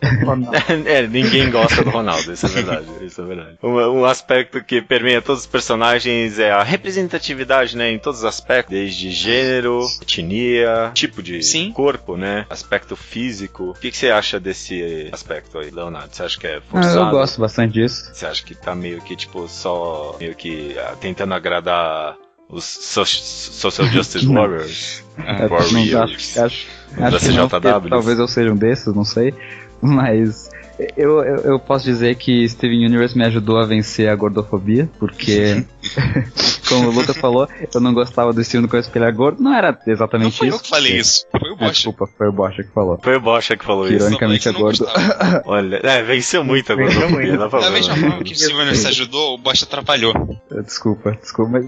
Ninguém gosta do Ronaldo, isso é verdade. Um aspecto que permeia todos os personagens é a representatividade, né? Em todos os aspectos, desde gênero, etnia, tipo de corpo, né? Aspecto físico. O que você acha desse aspecto aí, Leonardo? Você acha que é forçado? Eu gosto bastante disso. Você acha que tá meio que, tipo, só meio que tentando agradar os Social Justice Warriors? Acho que não, talvez eu seja um desses, não sei. Mas eu posso dizer que Steven Universe me ajudou a vencer a gordofobia, porque, como o Lucas falou, eu não gostava do Steven no começo porque ele era gordo. Não era exatamente isso. Não foi eu que falei isso, foi o Bocha. Desculpa, foi o Bocha que falou. Foi o Bocha que falou isso. Ironicamente é gordo. Olha, venceu muito a gordofobia. Da mesma forma que o Steven Universe ajudou, o Bocha atrapalhou. Desculpa,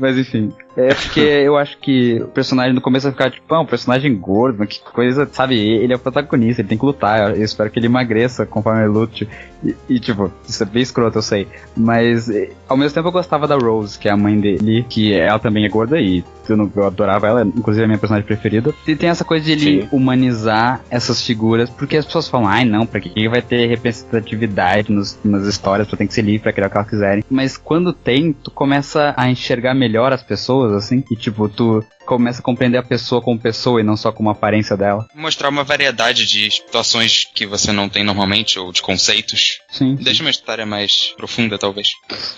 mas enfim. É porque eu acho que o personagem no começo vai ficar tipo, um personagem gordo, mas que coisa, sabe? Ele é o protagonista, ele tem que lutar. Eu espero que ele emagreça conforme ele lute. E tipo, isso é bem escroto, eu sei. Mas ao mesmo tempo eu gostava da Rose, que é a mãe dele, que ela também é gorda e eu adorava ela, inclusive é a minha personagem preferida. E tem essa coisa de ele humanizar essas figuras, porque as pessoas falam, não, pra que vai ter representatividade nas histórias, tem que ser livre pra criar o que elas quiserem. Mas quando tem, tu começa a enxergar melhor as pessoas, assim, e tipo, tu começa a compreender a pessoa como pessoa e não só como a aparência dela. Mostrar uma variedade de situações que você não tem normalmente, ou de conceitos. Sim. Deixa uma história mais profunda, talvez.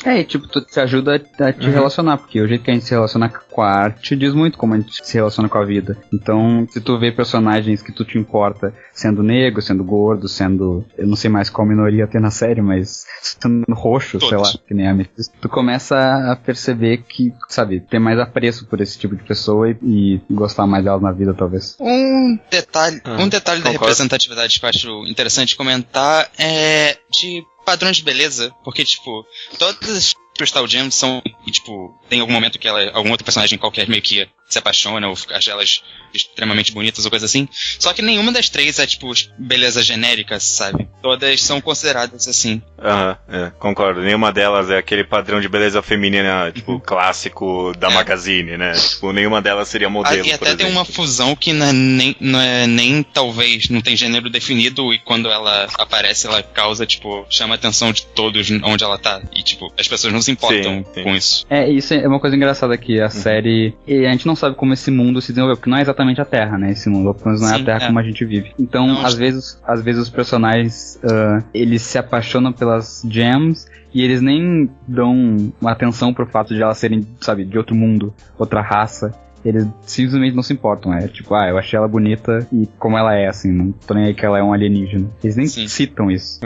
E tipo, tu te ajuda a te relacionar, porque o jeito que a gente se relaciona com a arte diz muito como a gente se relaciona com a vida. Então, se tu vê personagens que tu te importa sendo negro, sendo gordo, sendo... eu não sei mais qual minoria tem na série, mas sendo roxo, todos, sei lá, que nem a Amethyst, tu começa a perceber que, sabe, ter mais apreço por esse tipo de pessoa e gostar mais delas na vida, talvez. Um detalhe da representatividade que eu acho interessante comentar é de padrões de beleza, porque, tipo, todas as Crystal Gems são, tipo, tem algum momento que algum outro personagem qualquer meio que se apaixona ou acha elas extremamente bonitas ou coisa assim. Só que nenhuma das três é, tipo, beleza genérica, sabe? Todas são consideradas assim. Concordo. Nenhuma delas é aquele padrão de beleza feminina, tipo, clássico da Magazine, né? Tipo, nenhuma delas seria modelo, e até tem uma fusão que não é nem, talvez, não tem gênero definido, e quando ela aparece, ela causa, tipo, chama a atenção de todos onde ela tá. E, tipo, as pessoas não se importam com isso. Isso é uma coisa engraçada aqui. A série... E a gente não sabe como esse mundo se desenvolveu, porque não é exatamente a Terra, né? Esse mundo, pelo menos não é a Terra como a gente vive. Então, não, às vezes os personagens, eles se apaixonam pelas gems e eles nem dão atenção pro fato de elas serem, sabe, de outro mundo, outra raça. Eles simplesmente não se importam, tipo, eu achei ela bonita e como ela é, assim, não tô nem aí que ela é um alienígena. Eles nem citam isso.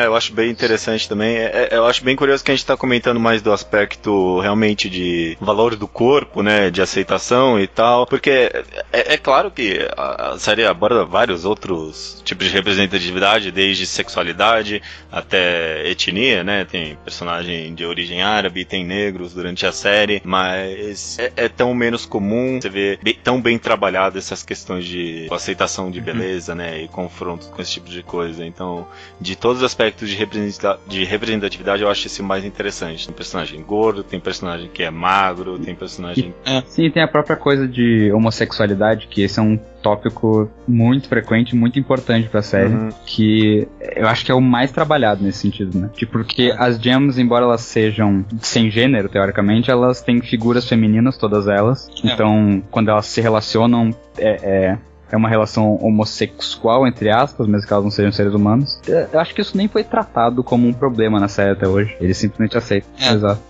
Eu acho bem interessante também. Eu acho bem curioso que a gente tá comentando mais do aspecto realmente de valor do corpo, né, de aceitação e tal, porque é claro que a série aborda vários outros tipos de representatividade, desde sexualidade até etnia, né, tem personagem de origem árabe, tem negros durante a série, mas é tão menos comum você vê tão bem trabalhado essas questões de aceitação de beleza, né, e confronto com esse tipo de coisa. Então, de todos os aspectos de representatividade, eu acho esse mais interessante. Tem personagem gordo, tem personagem que é magro, tem personagem... Sim, tem a própria coisa de homossexualidade, que esse é um tópico muito frequente, muito importante pra série, que eu acho que é o mais trabalhado nesse sentido, né? Tipo, porque as gems, embora elas sejam sem gênero, teoricamente, elas têm figuras femininas, todas elas. Então, quando elas se relacionam, é uma relação homossexual, entre aspas, mesmo que elas não sejam seres humanos. Eu acho que isso nem foi tratado como um problema na série até hoje. Eles simplesmente aceitam. Exato.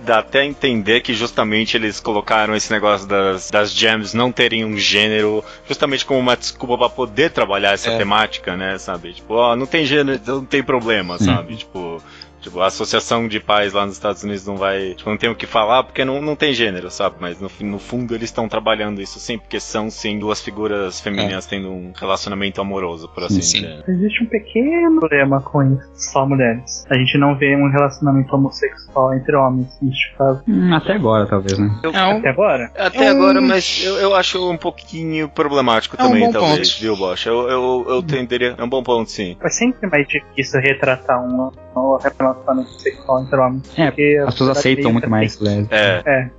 Dá até entender que justamente eles colocaram esse negócio das gems não terem um gênero justamente como uma desculpa pra poder trabalhar essa temática, né, sabe? Tipo, não tem gênero, não tem problema, sabe? Tipo, a associação de pais lá nos Estados Unidos não vai... Tipo, não tem o que falar porque não tem gênero, sabe? Mas no fundo eles estão trabalhando isso sim, porque são sim duas figuras femininas tendo um relacionamento amoroso, por assim dizer. Existe um pequeno problema com isso, só mulheres. A gente não vê um relacionamento homossexual entre homens. Até agora, talvez, né? Até agora? Até agora, mas eu acho um pouquinho problemático também, talvez, viu, Bosch? Eu tenderia... É um bom ponto, sim. É sempre mais difícil retratar um relacionamento sexual entre homens. Porque as pessoas aceitam muito mais lésbicas.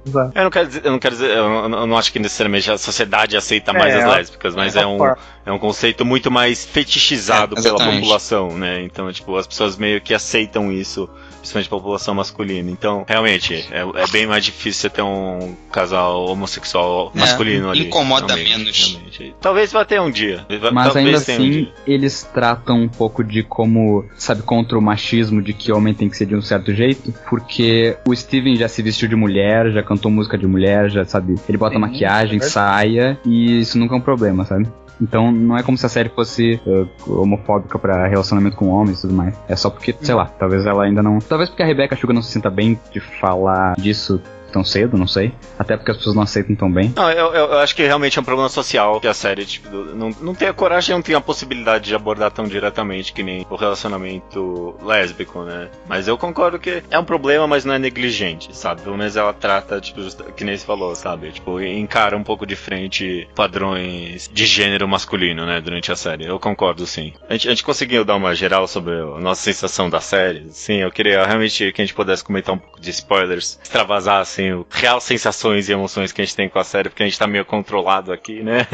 Exato. Eu não quero dizer, eu não acho que necessariamente a sociedade aceita mais as lésbicas, mas é um conceito muito mais fetichizado pela população, né? Então, tipo, as pessoas meio que aceitam isso, principalmente a população masculina. Então, realmente, é bem mais difícil você ter um casal homossexual masculino ali. Incomoda menos. Realmente. Talvez vá ter um dia. Mas ainda assim, eles tratam um pouco de como, sabe, contra o machismo de que homem tem que ser de um certo jeito, porque o Steven já se vestiu de mulher, já cantou música de mulher, já, sabe, ele bota maquiagem, saia, e isso nunca é um problema, sabe? Então não é como se a série fosse homofóbica pra relacionamento com homens e tudo mais. É só porque, sei lá, talvez ela ainda não... Talvez porque a Rebecca Sugar não se sinta bem de falar disso tão cedo, não sei. Até porque as pessoas não aceitam tão bem. Não, eu acho que realmente é um problema social que a série, tipo, não tem a coragem, não tem a possibilidade de abordar tão diretamente que nem o relacionamento lésbico, né? Mas eu concordo que é um problema, mas não é negligente, sabe? Pelo menos ela trata, tipo, que nem você falou, sabe? Tipo, encara um pouco de frente padrões de gênero masculino, né? Durante a série. Eu concordo, sim. A gente conseguiu dar uma geral sobre a nossa sensação da série. Sim, eu queria realmente que a gente pudesse comentar um pouco de spoilers, extravasar, assim, real sensações e emoções que a gente tem com a série, porque a gente tá meio controlado aqui, né?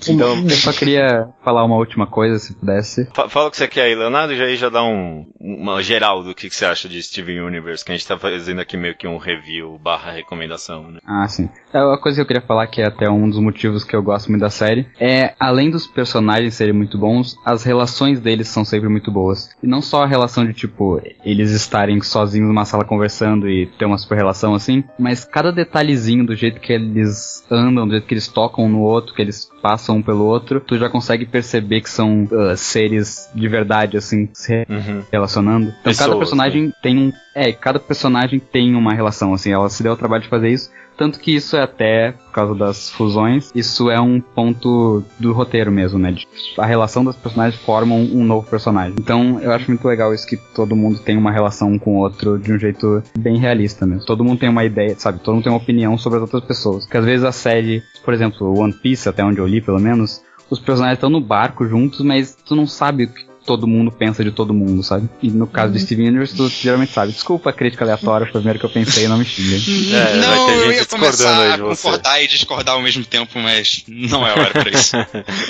Então, eu só queria falar uma última coisa, se pudesse. Fala o que você quer aí, Leonardo, e já dá uma geral do que você acha de Steven Universe, que a gente tá fazendo aqui meio que um review / recomendação, né? Ah, sim. A coisa que eu queria falar, que é até um dos motivos que eu gosto muito da série, é, além dos personagens serem muito bons, as relações deles são sempre muito boas. E não só a relação de, tipo, eles estarem sozinhos numa sala conversando e ter uma super relação assim, mas cada detalhezinho do jeito que eles andam, do jeito que eles tocam um no outro, que eles passam um pelo outro, tu já consegue perceber que são seres de verdade, assim, se relacionando. Então cada personagem tem cada personagem tem uma relação, assim, ela se deu o trabalho de fazer isso. Tanto que isso é até, por causa das fusões, isso é um ponto do roteiro mesmo, né? A relação das personagens formam um novo personagem. Então, eu acho muito legal isso, que todo mundo tem uma relação um com o outro de um jeito bem realista mesmo. Todo mundo tem uma ideia, sabe? Todo mundo tem uma opinião sobre as outras pessoas. Porque às vezes a série, por exemplo, One Piece, até onde eu li pelo menos, os personagens estão no barco juntos, mas tu não sabe o que todo mundo pensa de todo mundo, sabe? E no caso de Steven Universe, tu geralmente sabe. Desculpa a crítica aleatória, foi o primeiro que eu pensei, não me xingue. Não, eu ia começar a concordar e discordar ao mesmo tempo, mas não é hora pra isso.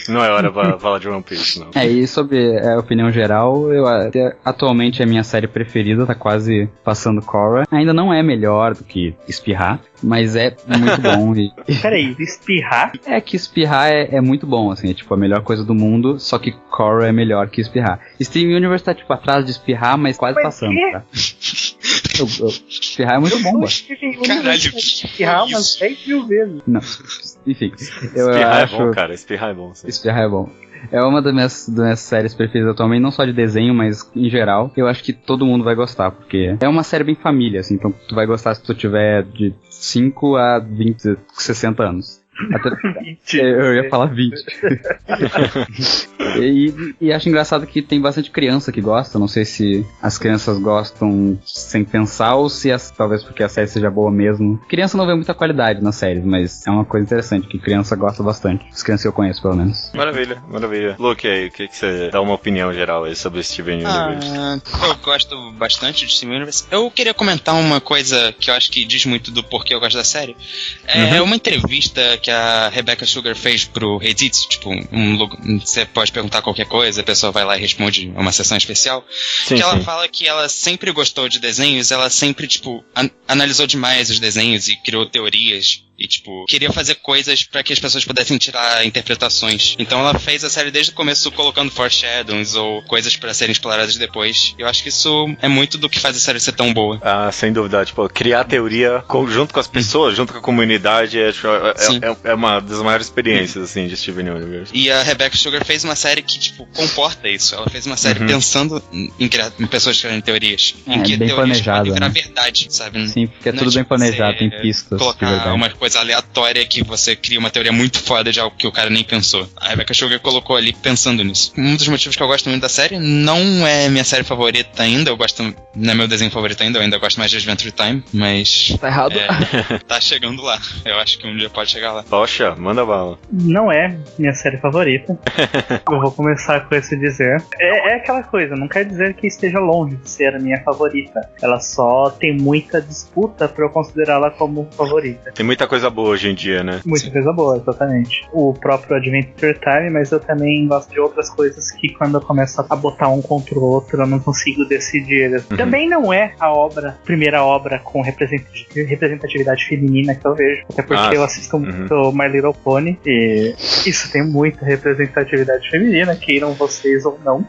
Não é hora pra falar de One Piece, não. E sobre a opinião geral, atualmente é a minha série preferida, tá quase passando Korra. Ainda não é melhor do que Espirrar, mas é muito bom. Peraí, Espirrar? É que Espirrar é muito bom, assim, é tipo a melhor coisa do mundo, só que Korra é melhor que Espirrar. Steven Universe tá tipo atrás de Espirrar, mas quase passando, tá? Espirrar é muito bom, Caralho, Espirrar umas 10 mil vezes. Não, enfim. Espirrar é bom, cara, Espirrar é bom. Sim. Espirrar é bom. É uma das minhas séries preferidas atualmente, não só de desenho, mas em geral. Eu acho que todo mundo vai gostar, porque é uma série bem família, assim, então tu vai gostar se tu tiver de 5 a 20, 60 anos. Eu ia falar 20. E acho engraçado que tem bastante criança que gosta. Não sei se as crianças gostam sem pensar ou se talvez porque a série seja boa mesmo. Criança não vê muita qualidade nas séries, mas é uma coisa interessante que criança gosta bastante. As crianças que eu conheço, pelo menos. Maravilha. Luke, aí, o que você dá uma opinião geral aí sobre Steven Universe? Eu gosto bastante de Steven Universe. Eu queria comentar uma coisa que eu acho que diz muito do porquê eu gosto da série. É uma entrevista que a Rebecca Sugar fez pro Reddit, tipo, você pode perguntar qualquer coisa, a pessoa vai lá e responde uma sessão especial, sim, que ela fala que ela sempre gostou de desenhos, ela sempre, tipo, analisou demais os desenhos e criou teorias. E, tipo, queria fazer coisas pra que as pessoas pudessem tirar interpretações. Então ela fez a série desde o começo colocando foreshadows ou coisas pra serem exploradas depois. Eu acho que isso é muito do que faz a série ser tão boa. Ah, sem dúvida. Tipo, criar teoria junto com as pessoas, junto com a comunidade, é uma das maiores experiências, assim, de Steven Universe. E a Rebecca Sugar fez uma série que, tipo, comporta isso. Ela fez uma série pensando em pessoas criarem teorias. Em que bem teorias planejado, podem virar né? verdade, sabe? Sim, porque é tudo bem planejado, tem pistas. Colocar uma coisa aleatória que você cria uma teoria muito foda de algo que o cara nem pensou. A Rebecca Sugar colocou ali pensando nisso. Um dos motivos que eu gosto muito da série não é minha série favorita ainda, não é meu desenho favorito ainda, eu ainda gosto mais de Adventure Time, mas... Tá errado. Tá chegando lá. Eu acho que um dia pode chegar lá. Poxa, manda bala. Não é minha série favorita. Eu vou começar com esse dizer. É aquela coisa, não quer dizer que esteja longe de ser a minha favorita. Ela só tem muita disputa pra eu considerá-la como favorita. Tem muita coisa boa hoje em dia, né? Muita coisa boa, exatamente. O próprio Adventure Time, mas eu também gosto de outras coisas que quando eu começo a botar um contra o outro, eu não consigo decidir. Também não é a primeira obra com representatividade feminina que eu vejo, até porque eu assisto muito My Little Pony, e isso tem muita representatividade feminina, queiram vocês ou não.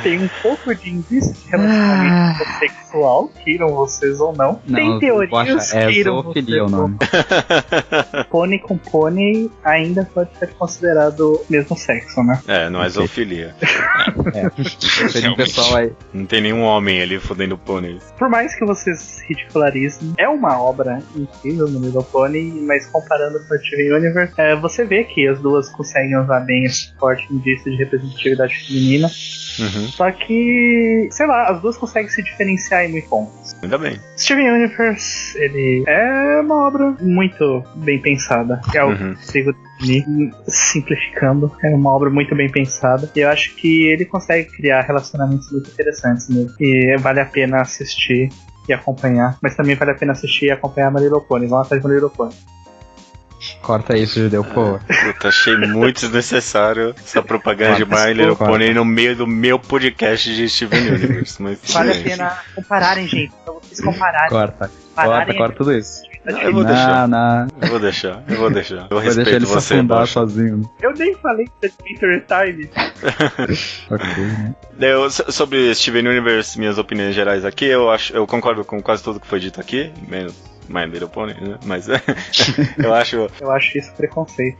Tem um pouco de indício de relacionamento sexual, queiram vocês ou não. Tem teorias, queiram vocês ou não. Pônei com pônei ainda pode ser considerado mesmo sexo, né? Não é zoofilia. Pessoal aí. Não tem nenhum homem ali fodendo pôneis. Por mais que vocês ridicularizem, é uma obra incrível no Little Pony, mas comparando com o Steven Universe, você vê que as duas conseguem usar bem esse forte indício de representatividade feminina. Só que, sei lá, as duas conseguem se diferenciar em muitos pontos. Ainda bem. Steven Universe, ele é uma obra muito bem pensada. É o que eu consigo definir, simplificando. É uma obra muito bem pensada. E eu acho que ele consegue criar relacionamentos muito interessantes mesmo. E vale a pena assistir e acompanhar. Mas também vale a pena assistir e acompanhar My Little Pony. Vão atrás do My Little Pony. Corta isso, Judeu, pô. Puta, achei muito desnecessário essa propaganda de My Little Pony no meio do meu podcast de Steven Universe. Mas vale a pena compararem, gente. Pra vocês compararem. Corta tudo isso. Não, eu vou deixar. Eu vou deixar. Eu respeito ele você, se afundar Bocha. sozinho. Eu nem falei de Adventure Time. Sobre Steven Universe, minhas opiniões gerais aqui, eu concordo com quase tudo que foi dito aqui, menos My Little Pony, né? Mas eu acho... Eu acho isso preconceito.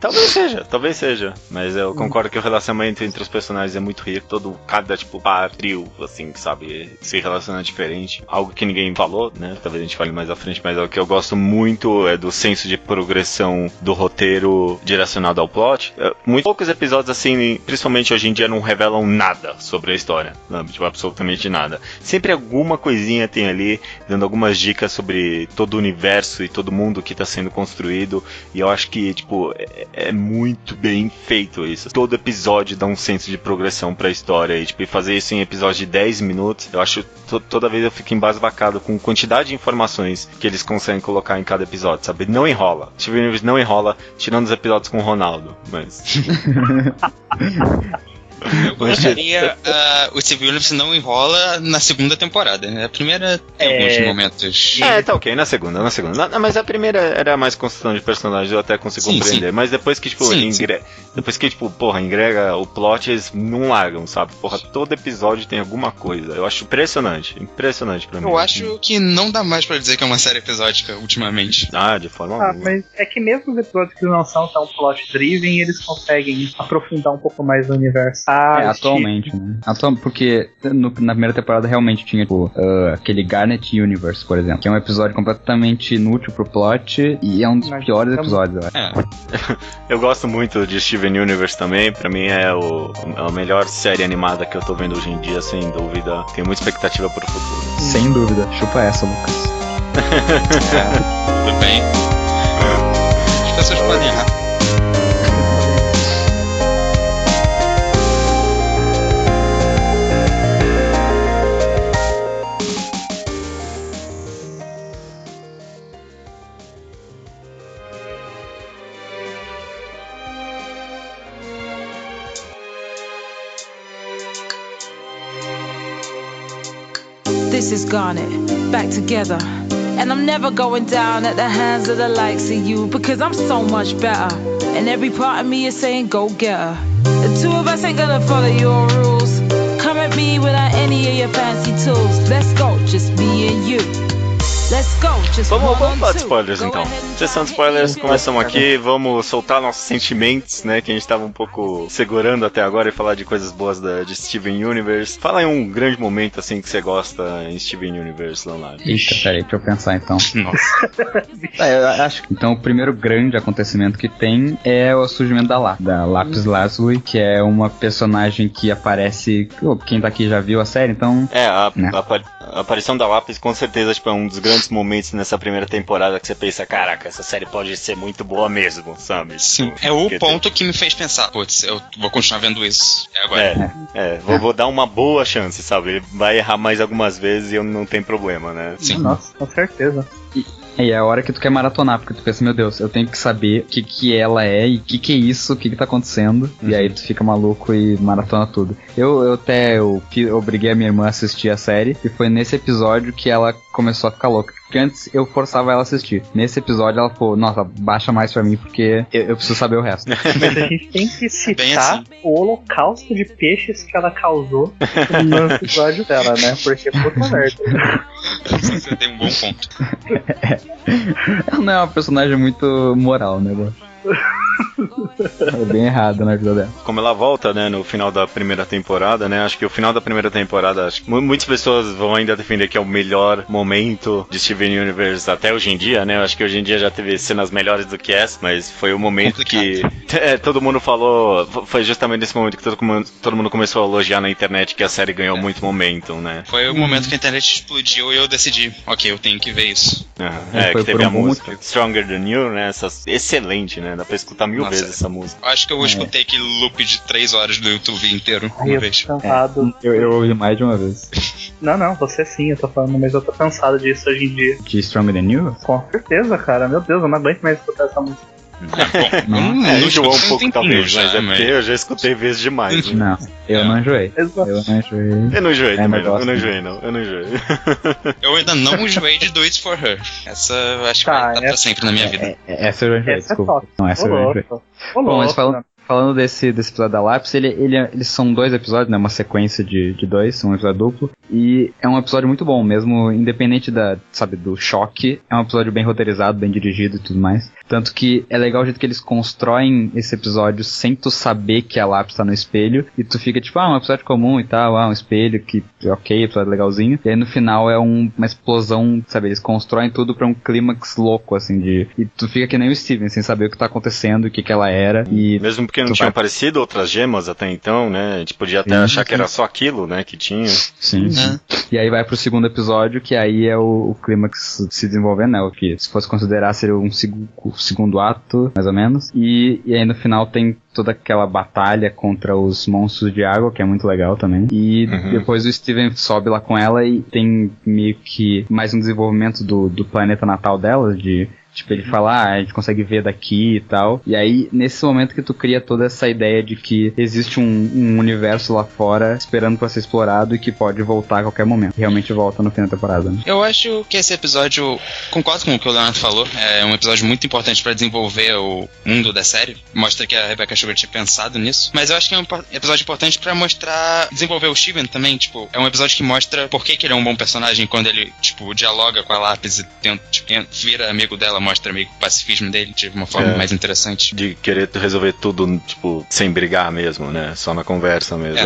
Talvez seja. Mas eu concordo que o relacionamento entre os personagens é muito rico. Cada, tipo, trio, assim, sabe, se relaciona diferente. Algo que ninguém falou, né? Talvez a gente fale mais à frente, mas o que eu gosto muito é do senso de progressão do roteiro direcionado ao plot. Muito poucos episódios, assim, principalmente hoje em dia, não revelam nada sobre a história. Não, tipo, absolutamente nada. Sempre alguma coisinha tem ali, dando algumas dicas sobre todo o universo e todo mundo que está sendo construído, e eu acho que, tipo, é muito bem feito isso. Todo episódio dá um senso de progressão pra história, e, tipo, fazer isso em episódio de 10 minutos, eu acho, toda vez eu fico embasbacado com a quantidade de informações que eles conseguem colocar em cada episódio, sabe? Não enrola. Steven Universe não enrola, tirando os episódios com o Ronaldo, mas... Eu gostaria, o Steven Universe não enrola na segunda temporada, né? A primeira tem alguns momentos. Tá ok, na segunda. Mas a primeira era mais construção de personagens, eu até consigo compreender. Mas depois que, tipo, depois que, tipo, porra, engrega o plot, eles não largam, sabe? Porra, todo episódio tem alguma coisa. Eu acho impressionante pra mim. Eu acho que não dá mais pra dizer que é uma série episódica ultimamente. De forma alguma. Mas é que mesmo os episódios que não são tão plot driven, eles conseguem aprofundar um pouco mais o universo. Atualmente, né? Porque na primeira temporada realmente tinha, tipo, aquele Garnet Universe, por exemplo, que é um episódio completamente inútil pro plot e é um dos piores episódios, eu acho. Eu gosto muito de Steven Universe também, pra mim é a melhor série animada que eu tô vendo hoje em dia, sem dúvida. Tenho muita expectativa pro futuro. Sem dúvida. Chupa essa, Lucas. Tudo bem. As pessoas podem errar. This is Garnet, back together. And I'm never going down at the hands of the likes of you, because I'm so much better. And every part of me is saying go get her. The two of us ain't gonna follow your rules. Come at me without any of your fancy tools. Let's go, just me and you. Let's go, just Vamos falar de spoilers então. Sessão de spoilers, começamos aqui, vamos soltar nossos sentimentos, né, que a gente tava um pouco segurando até agora e falar de coisas boas de Steven Universe. Fala em um grande momento assim que você gosta em Steven Universe, Leonardo. Eita, peraí, deixa eu pensar então. Nossa. Eu acho que então o primeiro grande acontecimento que tem é o surgimento da Lapis Lazuli, que é uma personagem que aparece. Quem tá aqui já viu a série, então. A aparição da Lapis com certeza tipo, é um dos grandes momentos nessa primeira temporada que você pensa, caraca, essa série pode ser muito boa mesmo, sabe? Sim, é o ponto que me fez pensar, putz, eu vou continuar vendo isso. É agora. Vou dar uma boa chance, sabe? Ele vai errar mais algumas vezes e eu não tem problema, né? Sim. Nossa, com certeza. E é a hora que tu quer maratonar, porque tu pensa, meu Deus, eu tenho que saber o que ela é e o que é isso, o que tá acontecendo. E aí tu fica maluco e maratona tudo. Eu obriguei a minha irmã a assistir a série, e foi nesse episódio que ela começou a ficar louca. Porque antes eu forçava ela a assistir. Nesse episódio ela falou, nossa, baixa mais pra mim, porque eu preciso saber o resto. Mas a gente tem que citar o holocausto de peixes que ela causou no episódio dela, né? Porque puta merda. Você tem um bom ponto. Ela não é uma personagem muito moral, né? É bem errado na vida dela. Como ela volta, né, no final da primeira temporada, né, acho que o final da primeira temporada, acho que muitas pessoas vão ainda defender que é o melhor momento de Steven Universe até hoje em dia, né, eu acho que hoje em dia já teve cenas melhores do que essa, mas foi o momento que todo mundo falou, foi justamente nesse momento que todo mundo começou a elogiar na internet que a série ganhou muito momentum, né. Foi o momento que a internet explodiu e eu decidi, ok, eu tenho que ver isso. Que teve a música Stronger Than You, né, excelente, né, dá pra escutar mil vezes essa música. Acho que eu escutei aquele loop de 3 horas do YouTube inteiro uma vez. Eu ouvi mais de uma vez. Não, você sim, eu tô falando, mas eu tô cansado disso hoje em dia. De Stronger Than You? Com certeza, cara, meu Deus, eu não aguento mais escutar essa música. Enjoou um pouco talvez, mas é porque eu já escutei vezes demais. Não, eu não enjoei. Eu não enjoei também, eu não enjoei. Eu ainda não enjoei de Do It For Her. Essa eu acho que vai estar pra sempre na minha vida. Essa eu já enjoei, desculpa. Não, essa eu já enjoei. Bom, mas falando desse episódio da Lápis, eles são 2 episódios, né? Uma sequência de 2, um episódio duplo. E é um episódio muito bom, mesmo independente do choque. É um episódio bem roteirizado, bem dirigido e tudo mais. Tanto que é legal o jeito que eles constroem esse episódio sem tu saber que a Lápis tá no espelho. E tu fica tipo, um episódio comum e tal, um espelho, que ok, episódio legalzinho. E aí no final é uma explosão, sabe? Eles constroem tudo pra um clímax louco, assim, E tu fica que nem o Steven, sem saber o que tá acontecendo, o que ela era. E mesmo porque não tinham aparecido outras gemas até então, né? A gente podia até achar que era só aquilo, né? Que tinha. Sim. E aí vai pro segundo episódio, que aí é o clímax se desenvolvendo, né? O que se fosse considerar seria um segundo ato, mais ou menos. E aí no final tem toda aquela batalha contra os monstros de água, que é muito legal também. E depois o Steven sobe lá com ela e tem meio que mais um desenvolvimento do planeta natal dela, tipo, ele fala, a gente consegue ver daqui e tal. E aí, nesse momento que tu cria toda essa ideia de que existe um universo lá fora esperando pra ser explorado e que pode voltar a qualquer momento. Realmente volta no fim da temporada, né? Eu acho que esse episódio, concordo com o que o Leonardo falou, é um episódio muito importante pra desenvolver o mundo da série. Mostra que a Rebecca Stewart tinha pensado nisso. Mas eu acho que é um episódio importante pra mostrar, desenvolver o Steven também, tipo, é um episódio que mostra por que ele é um bom personagem quando ele, tipo, dialoga com a Lápis e tenta, tipo, vira amigo dela, mostra meio que o pacifismo dele de uma forma mais interessante. De querer resolver tudo, tipo, sem brigar mesmo, né? Só na conversa mesmo.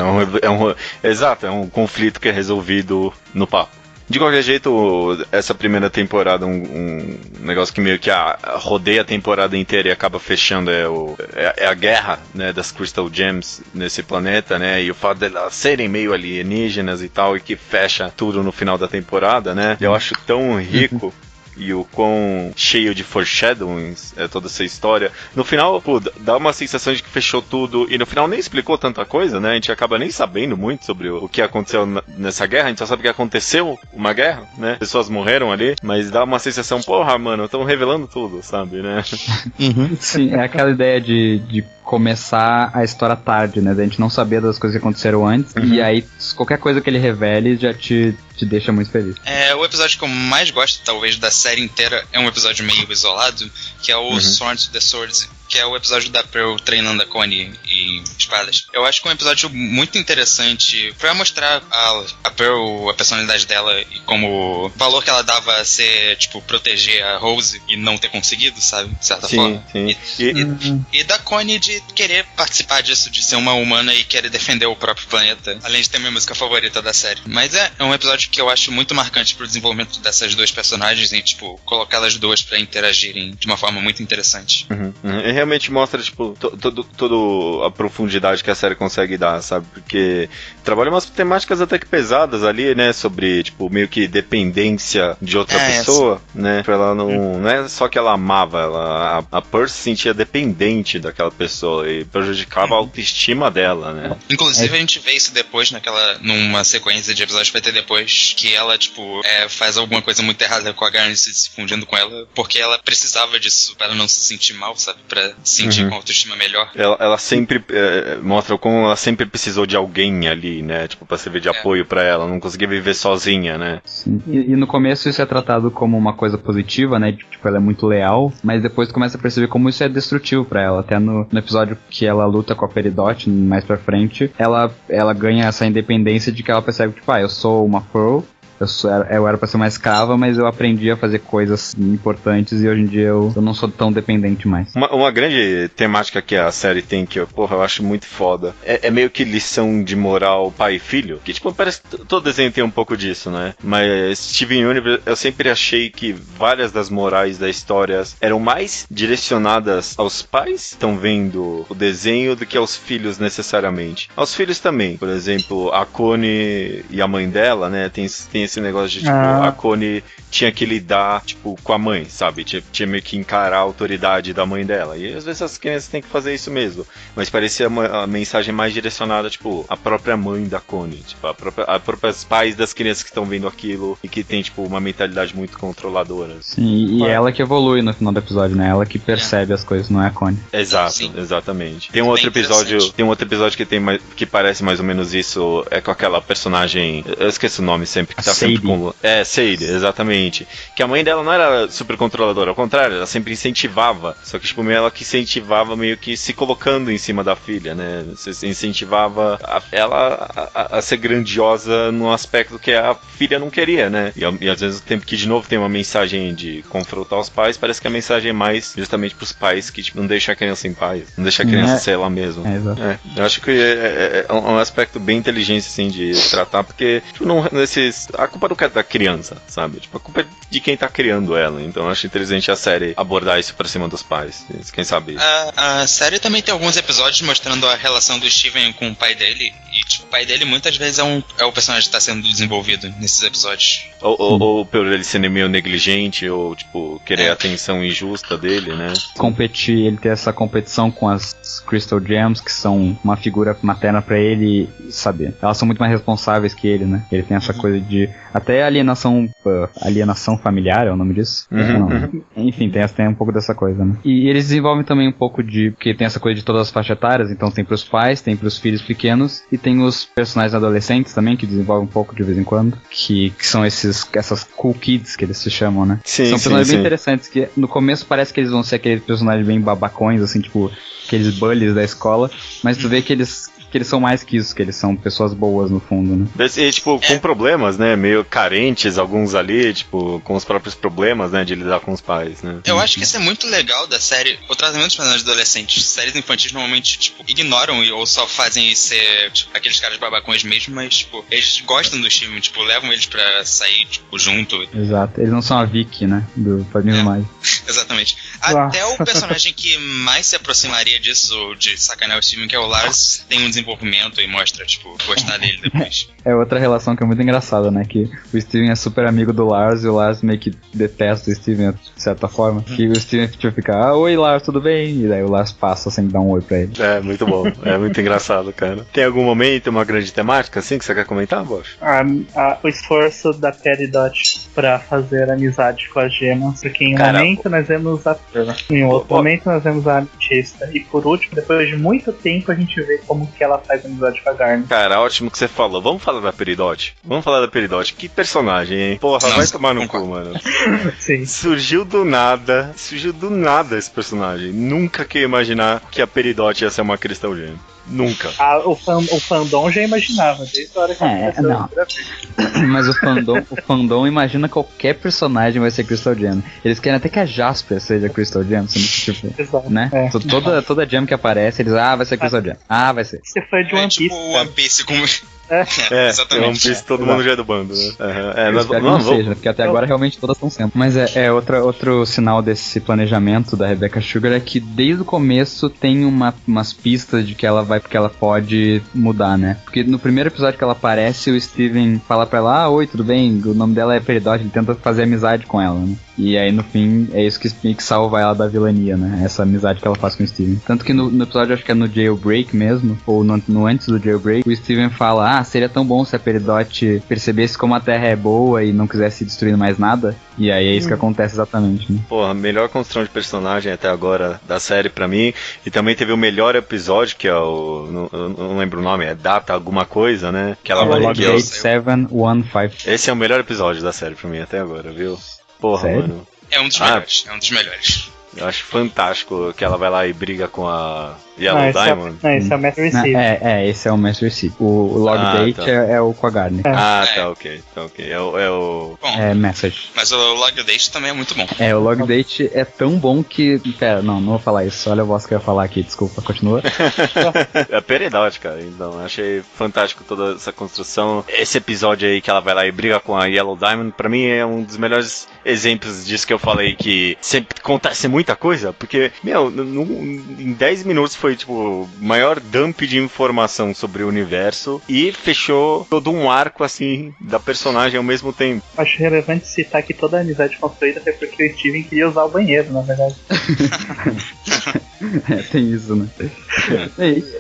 Exato, é um conflito que é resolvido no papo. De qualquer jeito, essa primeira temporada, um negócio que meio que rodeia a temporada inteira e acaba fechando é a guerra, né, das Crystal Gems nesse planeta, né, e o fato delas serem meio alienígenas e tal, e que fecha tudo no final da temporada, né, eu acho tão rico. E o quão cheio de foreshadowings é toda essa história. No final, pô, dá uma sensação de que fechou tudo. E no final nem explicou tanta coisa, né? A gente acaba nem sabendo muito sobre o que aconteceu nessa guerra. A gente só sabe que aconteceu uma guerra, né? Pessoas morreram ali. Mas dá uma sensação, porra, mano, estão revelando tudo, sabe, né? Sim, é aquela ideia de começar a história tarde, né? Da gente não saber das coisas que aconteceram antes. E aí, qualquer coisa que ele revele já te deixa muito feliz. O episódio que eu mais gosto, talvez, da série inteira é um episódio meio isolado, que é o Swords to the Swords, que é o episódio da Pearl treinando a Connie em espadas. Eu acho que é um episódio muito interessante pra mostrar a Pearl, a personalidade dela e como o valor que ela dava a ser, tipo, proteger a Rose e não ter conseguido, sabe? De certa forma. Sim. E da Connie de querer participar disso, de ser uma humana e querer defender o próprio planeta, além de ter minha música favorita da série. Mas é um episódio que eu acho muito marcante pro desenvolvimento dessas duas personagens e, tipo, colocar elas duas pra interagirem de uma forma muito interessante. E realmente mostra, tipo, toda a profundidade que a série consegue dar, sabe? Porque trabalha umas temáticas até que pesadas ali, né? Sobre, tipo, meio que dependência de outra pessoa, né? Pra ela não é só que ela amava, a Percy se sentia dependente daquela pessoa e prejudicava a autoestima dela, né? Inclusive a gente vê isso depois numa sequência de episódios que vai ter depois, que ela, tipo, faz alguma coisa muito errada com a Garnice se fundindo com ela, porque ela precisava disso pra ela não se sentir mal, sabe? Pra se sentir com autoestima melhor. Ela sempre mostra como ela sempre precisou de alguém ali, né? Tipo, pra servir de apoio pra ela, não conseguia viver sozinha, né? Sim. E no começo isso é tratado como uma coisa positiva, né? Tipo, ela é muito leal, mas depois tu começa a perceber como isso é destrutivo pra ela. Até no episódio que ela luta com a Peridot, mais pra frente, ela ganha essa independência de que ela percebe, tipo, eu sou uma Pearl, eu era pra ser uma escrava, mas eu aprendi a fazer coisas importantes e hoje em dia eu não sou tão dependente mais. Uma grande temática que a série tem que eu acho muito foda é meio que lição de moral pai e filho, que tipo, parece que todo desenho tem um pouco disso, né? Mas Steven Universe, eu sempre achei que várias das morais da história eram mais direcionadas aos pais que estão vendo o desenho do que aos filhos necessariamente. Aos filhos também, por exemplo, a Connie e a mãe dela, né, tem esse negócio de, tipo, a Connie tinha que lidar, tipo, com a mãe, sabe? Tinha meio que encarar a autoridade da mãe dela. E às vezes as crianças têm que fazer isso mesmo. Mas parecia a mensagem mais direcionada, tipo, a própria mãe da Connie. Tipo, a próprios pais das crianças que estão vendo aquilo e que tem, tipo, uma mentalidade muito controladora. Sim, e ela que evolui no final do episódio, né? Ela que percebe as coisas, não é a Connie. Exato, sim. Exatamente. Tem um outro episódio que parece mais ou menos isso, é com aquela personagem, eu esqueço o nome sempre, que tá sempre com... Sadie, exatamente. Que a mãe dela não era super controladora, ao contrário, ela sempre incentivava. Só que, tipo, ela que incentivava meio que se colocando em cima da filha, né? Você incentivava ela a ser grandiosa no aspecto que a filha não queria, né? E às vezes o tempo que, de novo, tem uma mensagem de confrontar os pais, parece que a mensagem é mais justamente pros pais que, tipo, não deixa a criança em paz, não deixa a criança ser ela mesma. Eu acho que é um aspecto bem inteligente, assim, de tratar, porque, tipo, a culpa não é da criança, sabe? Tipo, a culpa é de quem tá criando ela. Então eu acho interessante a série abordar isso pra cima dos pais. Quem sabe? A série também tem alguns episódios mostrando a relação do Steven com o pai dele. E, tipo, o pai dele muitas vezes é o personagem que tá sendo desenvolvido nesses episódios. Ou por ele ser meio negligente, ou, tipo, querer a atenção injusta dele, né? Competir, ele ter essa competição com as Crystal Gems, que são uma figura materna pra ele, sabe? Elas são muito mais responsáveis que ele, né? Ele tem essa coisa de... Até alienação alienação familiar, é o nome disso? Enfim, tem um pouco dessa coisa, né? E eles desenvolvem também um pouco porque tem essa coisa de todas as faixas etárias, então tem pros pais, tem pros filhos pequenos, e tem os personagens adolescentes também, que desenvolvem um pouco de vez em quando, que são essas cool kids que eles se chamam, né? Sim, são personagens bem interessantes, que no começo parece que eles vão ser aqueles personagens bem babacões, assim, tipo, aqueles bullies da escola, mas tu vê que eles são mais que isso, que eles são pessoas boas no fundo, né? E, tipo, com problemas, né? Meio carentes, alguns ali, tipo, com os próprios problemas, né? De lidar com os pais, né? Eu acho que isso é muito legal da série. O tratamento dos personagens adolescentes. Séries infantis normalmente, tipo, ignoram ou só fazem ser, tipo, aqueles caras babacões mesmo, mas, tipo, eles gostam do Steven, tipo, levam eles pra sair, tipo, junto. Exato. Eles não são a Vicky, né? Do Padrinho Mágico. Exatamente. Até o personagem que mais se aproximaria disso, de sacanear o Steven, que é o Lars, tem um desenvolvimento e mostra, tipo, gostar dele depois. É outra relação que é muito engraçada, né? Que o Steven é super amigo do Lars e o Lars meio que detesta o Steven, de certa forma. Que o Steven tipo, fica, oi Lars, tudo bem? E daí o Lars passa sem dar um oi pra ele. É, muito bom. É muito engraçado, cara. Tem algum momento, uma grande temática, assim, que você quer comentar, Bosch? O esforço da Peridot pra fazer amizade com as gemas, porque em um momento nós vemos em outro momento nós vemos a ametista, e por último, depois de muito tempo, a gente vê como que ela faz amizade com a Garnet. Cara, ótimo que você falou. Vamos falar da Peridot? Que personagem, hein? Porra, vai tomar no cu, mano. Sim. Surgiu do nada esse personagem. Nunca que ia imaginar que a Peridot ia ser uma cristão gêmea. Nunca. O fandom já imaginava, desde a hora que aconteceu a primeira vez. Mas o fandom imagina qualquer personagem vai ser Crystal Gem. Eles querem até que a Jasper seja Crystal Gem, tipo, exato, né? Toda gem que aparece, eles, vai ser Crystal Gem. Vai ser. Você foi de One Piece. Tipo One Piece como... exatamente. One Piece todo mundo já é do bando, né? Não seja, porque até agora realmente todas estão sendo. Mas outro sinal desse planejamento da Rebecca Sugar é que desde o começo tem umas pistas de que ela pode mudar, né? Porque no primeiro episódio que ela aparece, o Steven fala pra ela, oi, tudo bem? O nome dela é Peridot, ele tenta fazer amizade com ela, né? E aí no fim é isso que salva ela da vilania, né? Essa amizade que ela faz com o Steven. Tanto que no episódio, acho que é no Jailbreak mesmo, ou no antes do Jailbreak, o Steven fala, seria tão bom se a Peridot percebesse como a Terra é boa e não quisesse destruir mais nada. E aí é isso que acontece exatamente, né? Porra, melhor construção de personagem até agora da série pra mim. E também teve o melhor episódio, que é não lembro o nome, é Data alguma coisa, né? Que ela vai Log 8715. Esse é o melhor episódio da série pra mim até agora, viu? Porra, sério? mano. É um dos melhores. Eu acho fantástico que ela vai lá e briga com a Yellow Diamond. Esse é o Master Receive. Esse é o Master Receive. O Log Date tá. é o com a Garnet. Tá ok. É o... Bom, é Message. Mas o Log Date também é muito bom. O Log Date é tão bom que... Pera, não vou falar isso. Olha a voz que eu ia falar aqui, desculpa, continua. É Peridot, cara. Então, achei fantástico toda essa construção. Esse episódio aí que ela vai lá e briga com a Yellow Diamond, pra mim é um dos melhores exemplos disso que eu falei, que sempre acontece muita coisa, porque, em 10 minutos foi, tipo, maior dump de informação sobre o universo e fechou todo um arco, assim, da personagem ao mesmo tempo. Acho relevante citar que toda a amizade construída foi porque o Steven queria usar o banheiro, na verdade. Tem isso, né?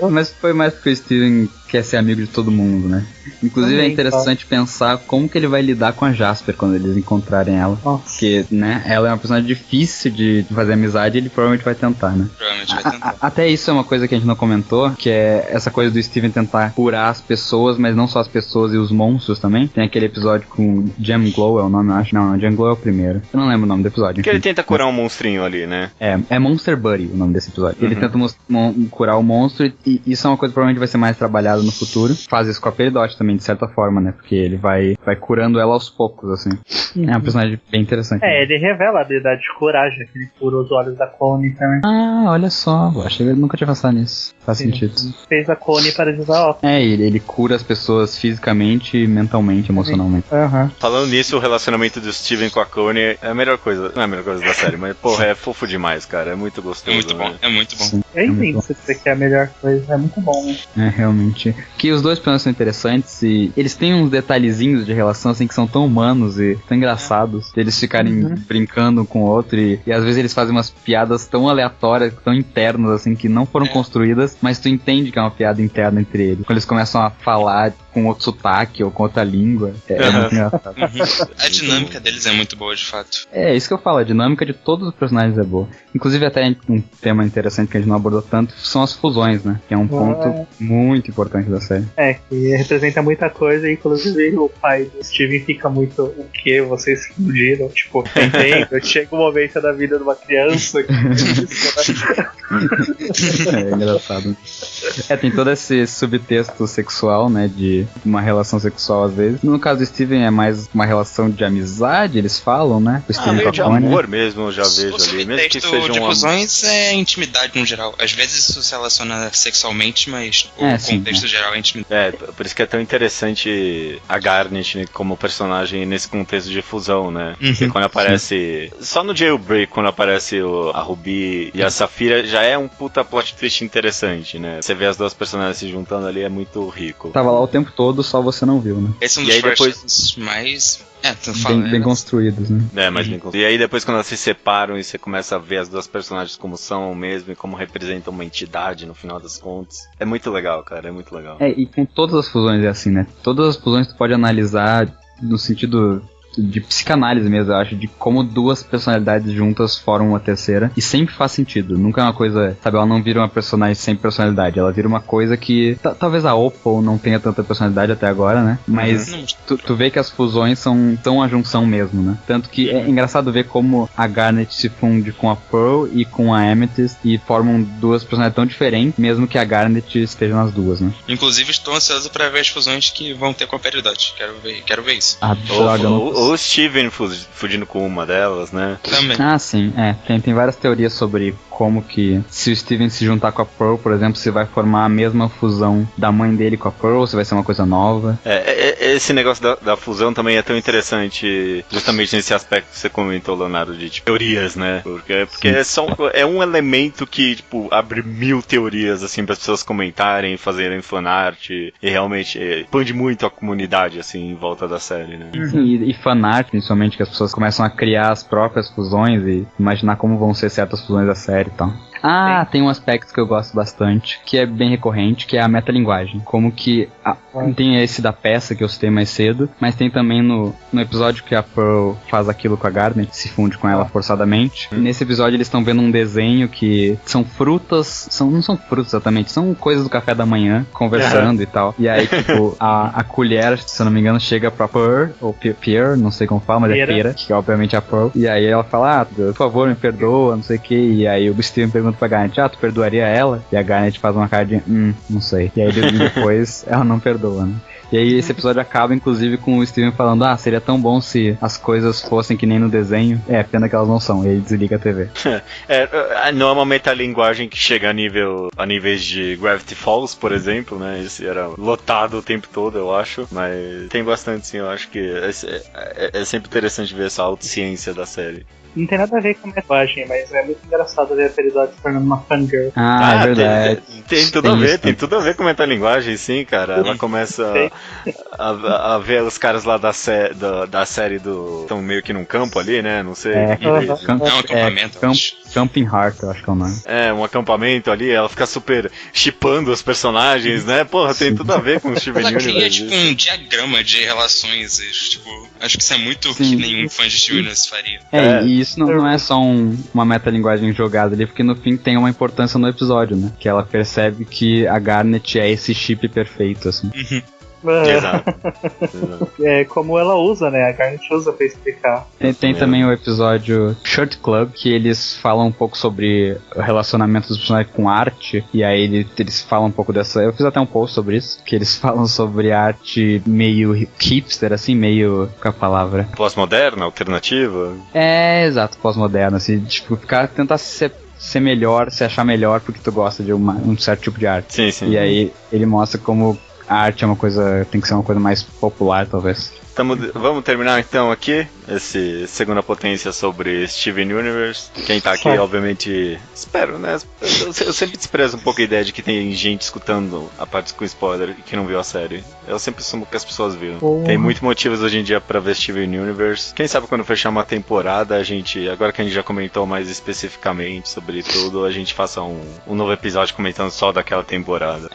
Mas foi mais porque o Steven quer ser amigo de todo mundo, né? Inclusive também, é interessante pensar como que ele vai lidar com a Jasper quando eles encontrarem ela. Nossa. Porque, né, ela é uma personagem difícil de fazer amizade e ele provavelmente vai tentar, né? Provavelmente vai tentar. Até isso é uma coisa que a gente não comentou, que é essa coisa do Steven tentar curar as pessoas, mas não só as pessoas e os monstros também. Tem aquele episódio com Gem Glow, é o nome, eu acho. Não, Gem Glow é o primeiro. Eu não lembro o nome do episódio. Porque ele tenta curar um monstrinho ali, né? É Monster Buddy o nome desse episódio. Ele tenta curar o monstro e isso é uma coisa que provavelmente vai ser mais trabalhada no futuro. Faz isso com a Peridot também, de certa forma, né? Porque ele vai curando ela aos poucos, assim. É uma personagem bem interessante. Ele revela a habilidade de curar, já que ele cura os olhos da Connie também. Olha só. Eu achei que ele nunca tinha pensado nisso. Faz sentido. Fez a Connie para usar óculos. Ele cura as pessoas fisicamente, mentalmente, emocionalmente. Falando nisso, o relacionamento do Steven com a Connie é a melhor coisa. Não é a melhor coisa da série, mas, porra, é fofo demais, cara. É muito gostoso. É muito bom, é muito bom. Sim, eu entendo você dizer que é a melhor coisa. É muito bom, né? Realmente. Que os dois personagens são interessantes e eles têm uns detalhezinhos de relação, assim, que são tão humanos e tão engraçados. Eles ficarem brincando com o outro e às vezes eles fazem umas piadas tão aleatórias, tão internas, assim, que não foram construídas, mas tu entende que é uma piada interna entre eles. Quando eles começam a falar com outro sotaque ou com outra língua. É muito engraçado. A dinâmica deles é muito boa, de fato. É isso que eu falo, a dinâmica de todos os personagens é boa. Inclusive até um tema interessante que a gente não abordou tanto são as fusões, né? Que é um ponto muito importante da série. Que representa muita coisa, e inclusive o pai do Steven fica muito, o que? Vocês fugiram? Tipo, entendo, chega um momento da vida de uma criança que é engraçado. Tem todo esse subtexto sexual, né? De uma relação sexual às vezes. No caso do Steven é mais uma relação de amizade, eles falam, né? O Steven meio de amor mesmo, eu já vejo ali. Mesmo que seja de fusões é intimidade no geral. Às vezes isso se relaciona sexualmente, mas o contexto geral é intimidade. Por isso que é tão interessante a Garnet, né, como personagem nesse contexto de fusão, né? Porque quando aparece... Só no Jailbreak, quando aparece a Ruby e a Safira, já é um puta plot twist interessante, né? Você vê as duas personagens se juntando ali, é muito rico. Tava lá o tempo todo, só você não viu, né? Esse é um dos depois... mais... bem construídos, né? Mais bem construídos. E aí depois quando elas se separam e você começa a ver as duas personagens como são mesmo e como representam uma entidade no final das contas. É muito legal, cara, é muito legal. E com todas as fusões é assim, né? Todas as fusões tu pode analisar no sentido de psicanálise mesmo, eu acho, de como duas personalidades juntas formam uma terceira, e sempre faz sentido, nunca é uma coisa, sabe, ela não vira uma personagem sem personalidade, ela vira uma coisa que, talvez a Opal não tenha tanta personalidade até agora, né, mas tu vê que as fusões são a junção mesmo, né, tanto que é engraçado ver como a Garnet se funde com a Pearl e com a Amethyst e formam duas personalidades tão diferentes, mesmo que a Garnet esteja nas duas, né. Inclusive estou ansioso para ver as fusões que vão ter com a Peridot, quero ver isso. O Steven fugindo com uma delas, né? Também. Sim. Tem várias teorias sobre como que, se o Steven se juntar com a Pearl, por exemplo, se vai formar a mesma fusão da mãe dele com a Pearl, se vai ser uma coisa nova. Esse negócio da fusão também é tão interessante, justamente nesse aspecto que você comentou, Leonardo, de tipo, teorias, né? Porque é um elemento que, tipo, abre 1000 teorias, assim, para as pessoas comentarem, fazerem fanart, e realmente expande muito a comunidade, assim, em volta da série, né? E fanart, principalmente, que as pessoas começam a criar as próprias fusões e imaginar como vão ser certas fusões da série e tal. Tem um aspecto que eu gosto bastante, que é bem recorrente, que é a metalinguagem. Como que tem esse da peça que eu citei mais cedo, mas tem também no episódio que a Pearl faz aquilo com a Garnet, se funde com ela forçadamente. Nesse episódio eles estão vendo um desenho que são frutas, não são frutas exatamente, são coisas do café da manhã, conversando e tal. E aí, tipo, a colher, se eu não me engano, chega pra Pearl, ou Pierre, não sei como fala, mas é Pera, que é obviamente a Pearl. E aí ela fala, por favor, me perdoa, não sei o que. E aí o Steven pergunta pra Garnet, tu perdoaria ela? E a Garnet faz uma cara de, não sei. E aí depois ela não perdoa, né? E aí esse episódio acaba, inclusive, com o Steven falando, seria tão bom se as coisas fossem que nem no desenho. Pena que elas não são. E aí desliga a TV. Não é uma metalinguagem que chega a níveis de Gravity Falls, por exemplo, né? Esse era lotado o tempo todo, eu acho. Mas tem bastante, sim. Eu acho que é sempre interessante ver essa autociência da série. Não tem nada a ver com a linguagem, mas é muito engraçado ver a Peridot se tornando uma fangirl. É verdade. Tem tudo a ver com metalinguagem, sim, cara. Ela começa a ver os caras lá da série do... Estão meio que num campo ali, né? Não sei. Um acampamento. Camping Heart, eu acho que é o nome. Um acampamento ali, ela fica super shippando os personagens, né? Porra, tem tudo a ver com o Steven Universe. Ela cria, tipo, um diagrama de relações, tipo... Acho que isso é muito que nenhum fã de Steven Universe faria. E isso não é só uma metalinguagem jogada ali, porque no fim tem uma importância no episódio, né? Que ela percebe que a Garnet é esse chip perfeito, assim. Exato. Como ela usa, né? A Garnet usa pra explicar. Tem também o episódio Shirt Club, que eles falam um pouco sobre o relacionamento dos personagens com arte, e aí eles falam um pouco dessa... Eu fiz até um post sobre isso, que eles falam sobre arte meio hipster, assim, meio... Qual é a palavra? Pós-moderna, alternativa? Exato, pós-moderna, assim, tipo, tentar ser melhor, se achar melhor porque tu gosta de um certo tipo de arte. Sim. E aí ele mostra como a arte é uma coisa, tem que ser uma coisa mais popular, talvez. Vamos terminar então aqui. esse Segunda Potência sobre Steven Universe. Quem tá aqui, obviamente, espero, né? Eu sempre desprezo um pouco a ideia de que tem gente escutando a parte com spoiler e que não viu a série. Eu sempre assumo que as pessoas viram. Tem muitos motivos hoje em dia pra ver Steven Universe. Quem sabe quando fechar uma temporada, agora que a gente já comentou mais especificamente sobre tudo, a gente faça um novo episódio comentando só daquela temporada.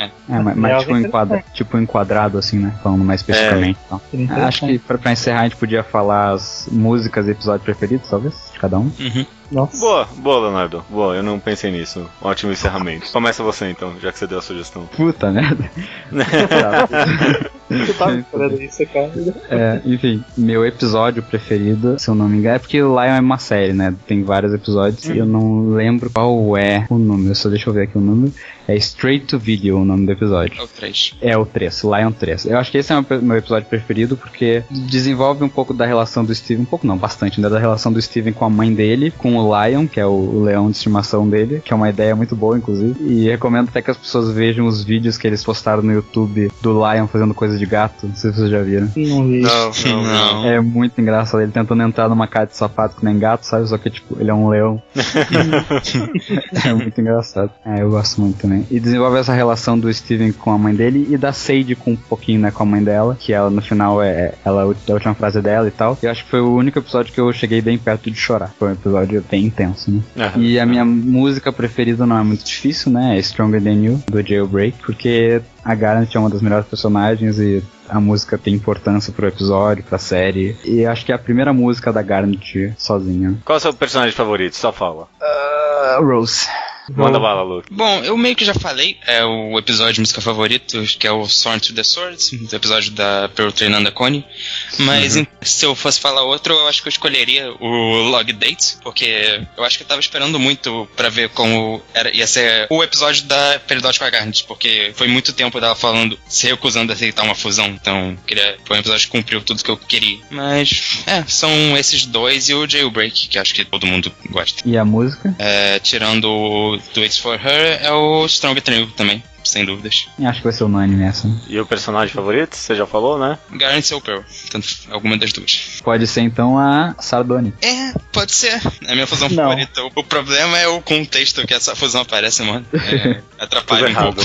Mas tipo enquadrado assim, né? Falando mais especificamente. Então. Acho que pra encerrar a gente podia falar as músicas e episódios preferidos, talvez, de cada um. Nossa. Boa, Leonardo. Boa, eu não pensei nisso. Ótimo encerramento. Começa você então, já que você deu a sugestão. Puta merda. Eu tava esperando isso, cara. Enfim, meu episódio preferido, se eu não me engano, é porque o Lion é uma série, né? Tem vários episódios e eu não lembro qual é o número, só deixa eu ver aqui o número. É Straight to Video o nome do episódio. É o 3. É o 3, Lion 3. Eu acho que esse é o meu episódio preferido porque desenvolve um pouco da relação do Steven, um pouco não, bastante, né? Da relação do Steven com a mãe dele, com o Lion, que é o leão de estimação dele, que é uma ideia muito boa, inclusive. E recomendo até que as pessoas vejam os vídeos que eles postaram no YouTube do Lion fazendo coisa de gato. Não sei se vocês já viram. Não vi. Não. É muito engraçado. Ele tentando entrar numa casa de sapato que nem gato, sabe? Só que, tipo, ele é um leão. É muito engraçado. Eu gosto muito também. E desenvolve essa relação do Steven com a mãe dele e da Sadie com um pouquinho, né, com a mãe dela, que ela, no final, a última frase dela e tal. E eu acho que foi o único episódio que eu cheguei bem perto de chorar. Foi um episódio bem intenso, né? E a minha música preferida não é muito difícil, né? É Stronger Than You, do Jailbreak, porque a Garnet é uma das melhores personagens e a música tem importância pro episódio, pra série. E acho que é a primeira música da Garnet sozinha. Qual é o seu personagem favorito? Só fala. Rose. Manda bala, Luke. Bom, eu meio que já falei, é o episódio de música favorito, que é o Sworn to the Swords, o episódio da Pearl treinando a Connie. Mas se eu fosse falar outro, eu acho que eu escolheria o Log Date, porque eu acho que eu tava esperando muito pra ver como ia ser o episódio da Peridot com a Garnet, porque foi muito tempo dela falando, se recusando a aceitar uma fusão, então foi um episódio que cumpriu tudo que eu queria. Mas, são esses dois e o Jailbreak, que acho que todo mundo gosta. E a música? Tirando o Do It For Her, é o Stronger Than You também, sem dúvidas. Acho que vai ser unânime essa. E o personagem favorito? Você já falou, né? Garnet ou Pearl, tanto alguma das duas. Pode ser então a Sardoni. Pode ser. É a minha fusão favorita. O problema é o contexto que essa fusão aparece, mano. Atrapalha um pouco.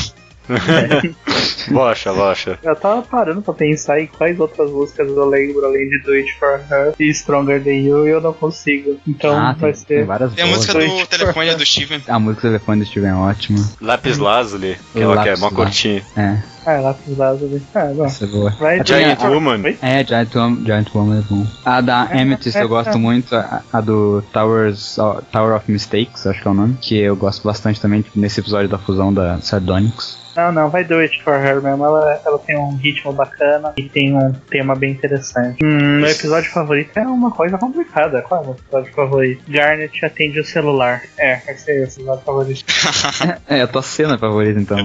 Bocha. Eu tava parando pra pensar em quais outras músicas eu lembro além de Do It For Her e Stronger Than You e eu não consigo. Então vai ser. Tem várias Tem a música do telefone do Steven. A música do telefone do Steven é ótima. Lápis Lazuli, aquela que é mó curtinha. Lápis Lazuli. Bom. Essa é boa. Giant Woman. Giant Woman é bom. A da Amethyst eu gosto muito, a do Tower of Mistakes, acho que é o nome, que eu gosto bastante também, nesse episódio da fusão da Sardonyx. Não, vai Do It For Her mesmo. Ela tem um ritmo bacana e tem um tema bem interessante. Meu episódio favorito é uma coisa complicada. Qual é o meu episódio favorito? Garnet atende o celular. Vai ser o episódio favorito. A tua cena favorita, então.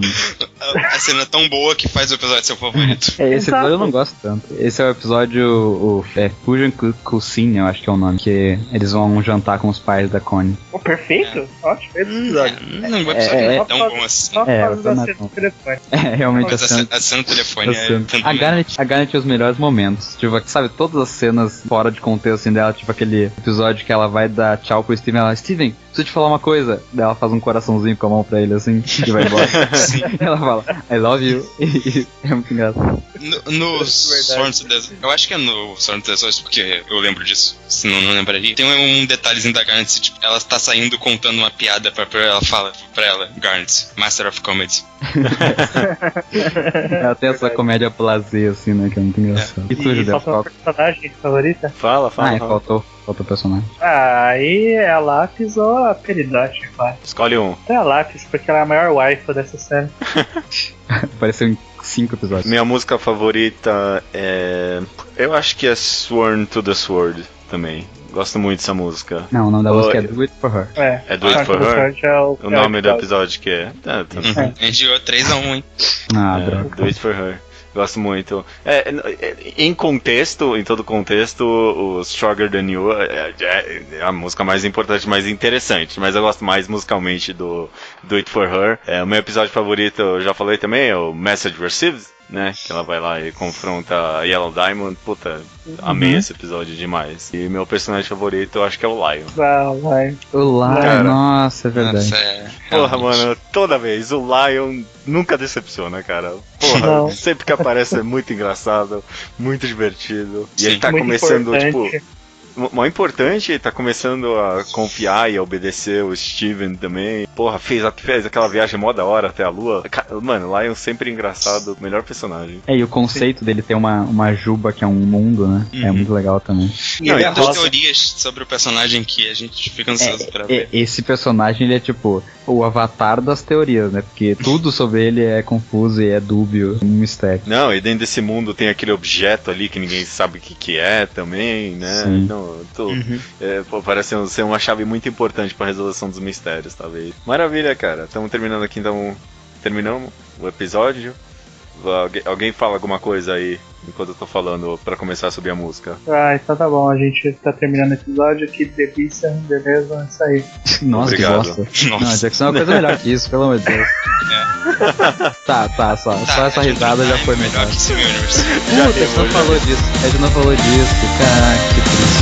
A cena é tão boa que faz o episódio seu favorito. Esse episódio eu não gosto tanto. Esse é o episódio Fusion Cuisine, eu acho que é o nome. Que eles vão jantar com os pais da Connie. Perfeito. Ótimo. Esse episódio. Não, o episódio não é tão bom assim. Realmente mas a cena do telefone a Garnet tinha os melhores momentos. Tipo, sabe, todas as cenas fora de contexto assim, dela, tipo aquele episódio que ela vai dar tchau pro Steven, ela, Steven, preciso te falar uma coisa. Daí ela faz um coraçãozinho com a mão pra ele assim e vai embora. Ela fala, I love you. E é muito engraçado. No Sworn to the... Eu acho que é no Sworn to the Swords, porque eu lembro disso, se não lembraria. Tem um detalhezinho da Garnet, tipo, ela tá saindo contando uma piada pra ela fala pra ela, Garnet, Master of Comedy. Ela tem essa comédia plazer, assim, né, que é muito engraçado. E tu, Judeu? Faltou uma personagem favorita? Fala. Faltou o personagem. Aí é a Lápis ou a Peridot, claro. Escolhe um. É a Lápis, porque ela é a maior waifu dessa série. Apareceu em 5 episódios. Minha música favorita eu acho que é Sworn to the Sword também. Gosto muito dessa música. Não, o nome da música é Do It For Her. É Do It For Her? O nome do episódio que é. A gente ganhou 3-1, hein? Droga. Do It For Her. Gosto muito. Em todo contexto, o Stronger Than You é a música mais importante, mais interessante. Mas eu gosto mais musicalmente do It For Her. O meu episódio favorito, eu já falei também, é o Message Received. né? Que ela vai lá e confronta a Yellow Diamond. Puta, amei esse episódio demais. E meu personagem favorito eu acho que é o Lion. O Lion, Cara, nossa, é verdade. Nossa, Porra, mano, toda vez o Lion nunca decepciona, cara. Porra, Não. sempre que aparece é muito engraçado, muito divertido. E Sim. ele tá Muito começando, importante. tipo. O importante, ele tá começando a confiar e a obedecer o Steven também. Porra, fez aquela viagem mó da hora até a lua. Mano, Lion sempre engraçado, melhor personagem. E o conceito dele ter uma juba que é um mundo, né? É muito legal também. E Não, ele é Tem rosa. teorias sobre o personagem que a gente fica ansioso pra ver. Esse personagem, ele é tipo o avatar das teorias, né? Porque tudo sobre ele é confuso e é dúbio, um mistério. Não, e dentro desse mundo tem aquele objeto ali que ninguém sabe o que é também, né? Sim. Então, parece ser uma chave muito importante pra resolução dos mistérios, talvez. Maravilha, cara. Estamos terminando aqui, então. Terminamos o episódio. Alguém fala alguma coisa aí enquanto eu tô falando pra começar a subir a música? Então tá bom, a gente tá terminando o episódio, que delícia, beleza, é isso aí. Nossa, Obrigado. que bosta. Nossa. Não, Jackson é uma coisa melhor que isso, pelo amor de Deus. Só essa risada já foi melhor melhor. que Steven Universe. Puta, a gente não falou disso. Caraca, que triste.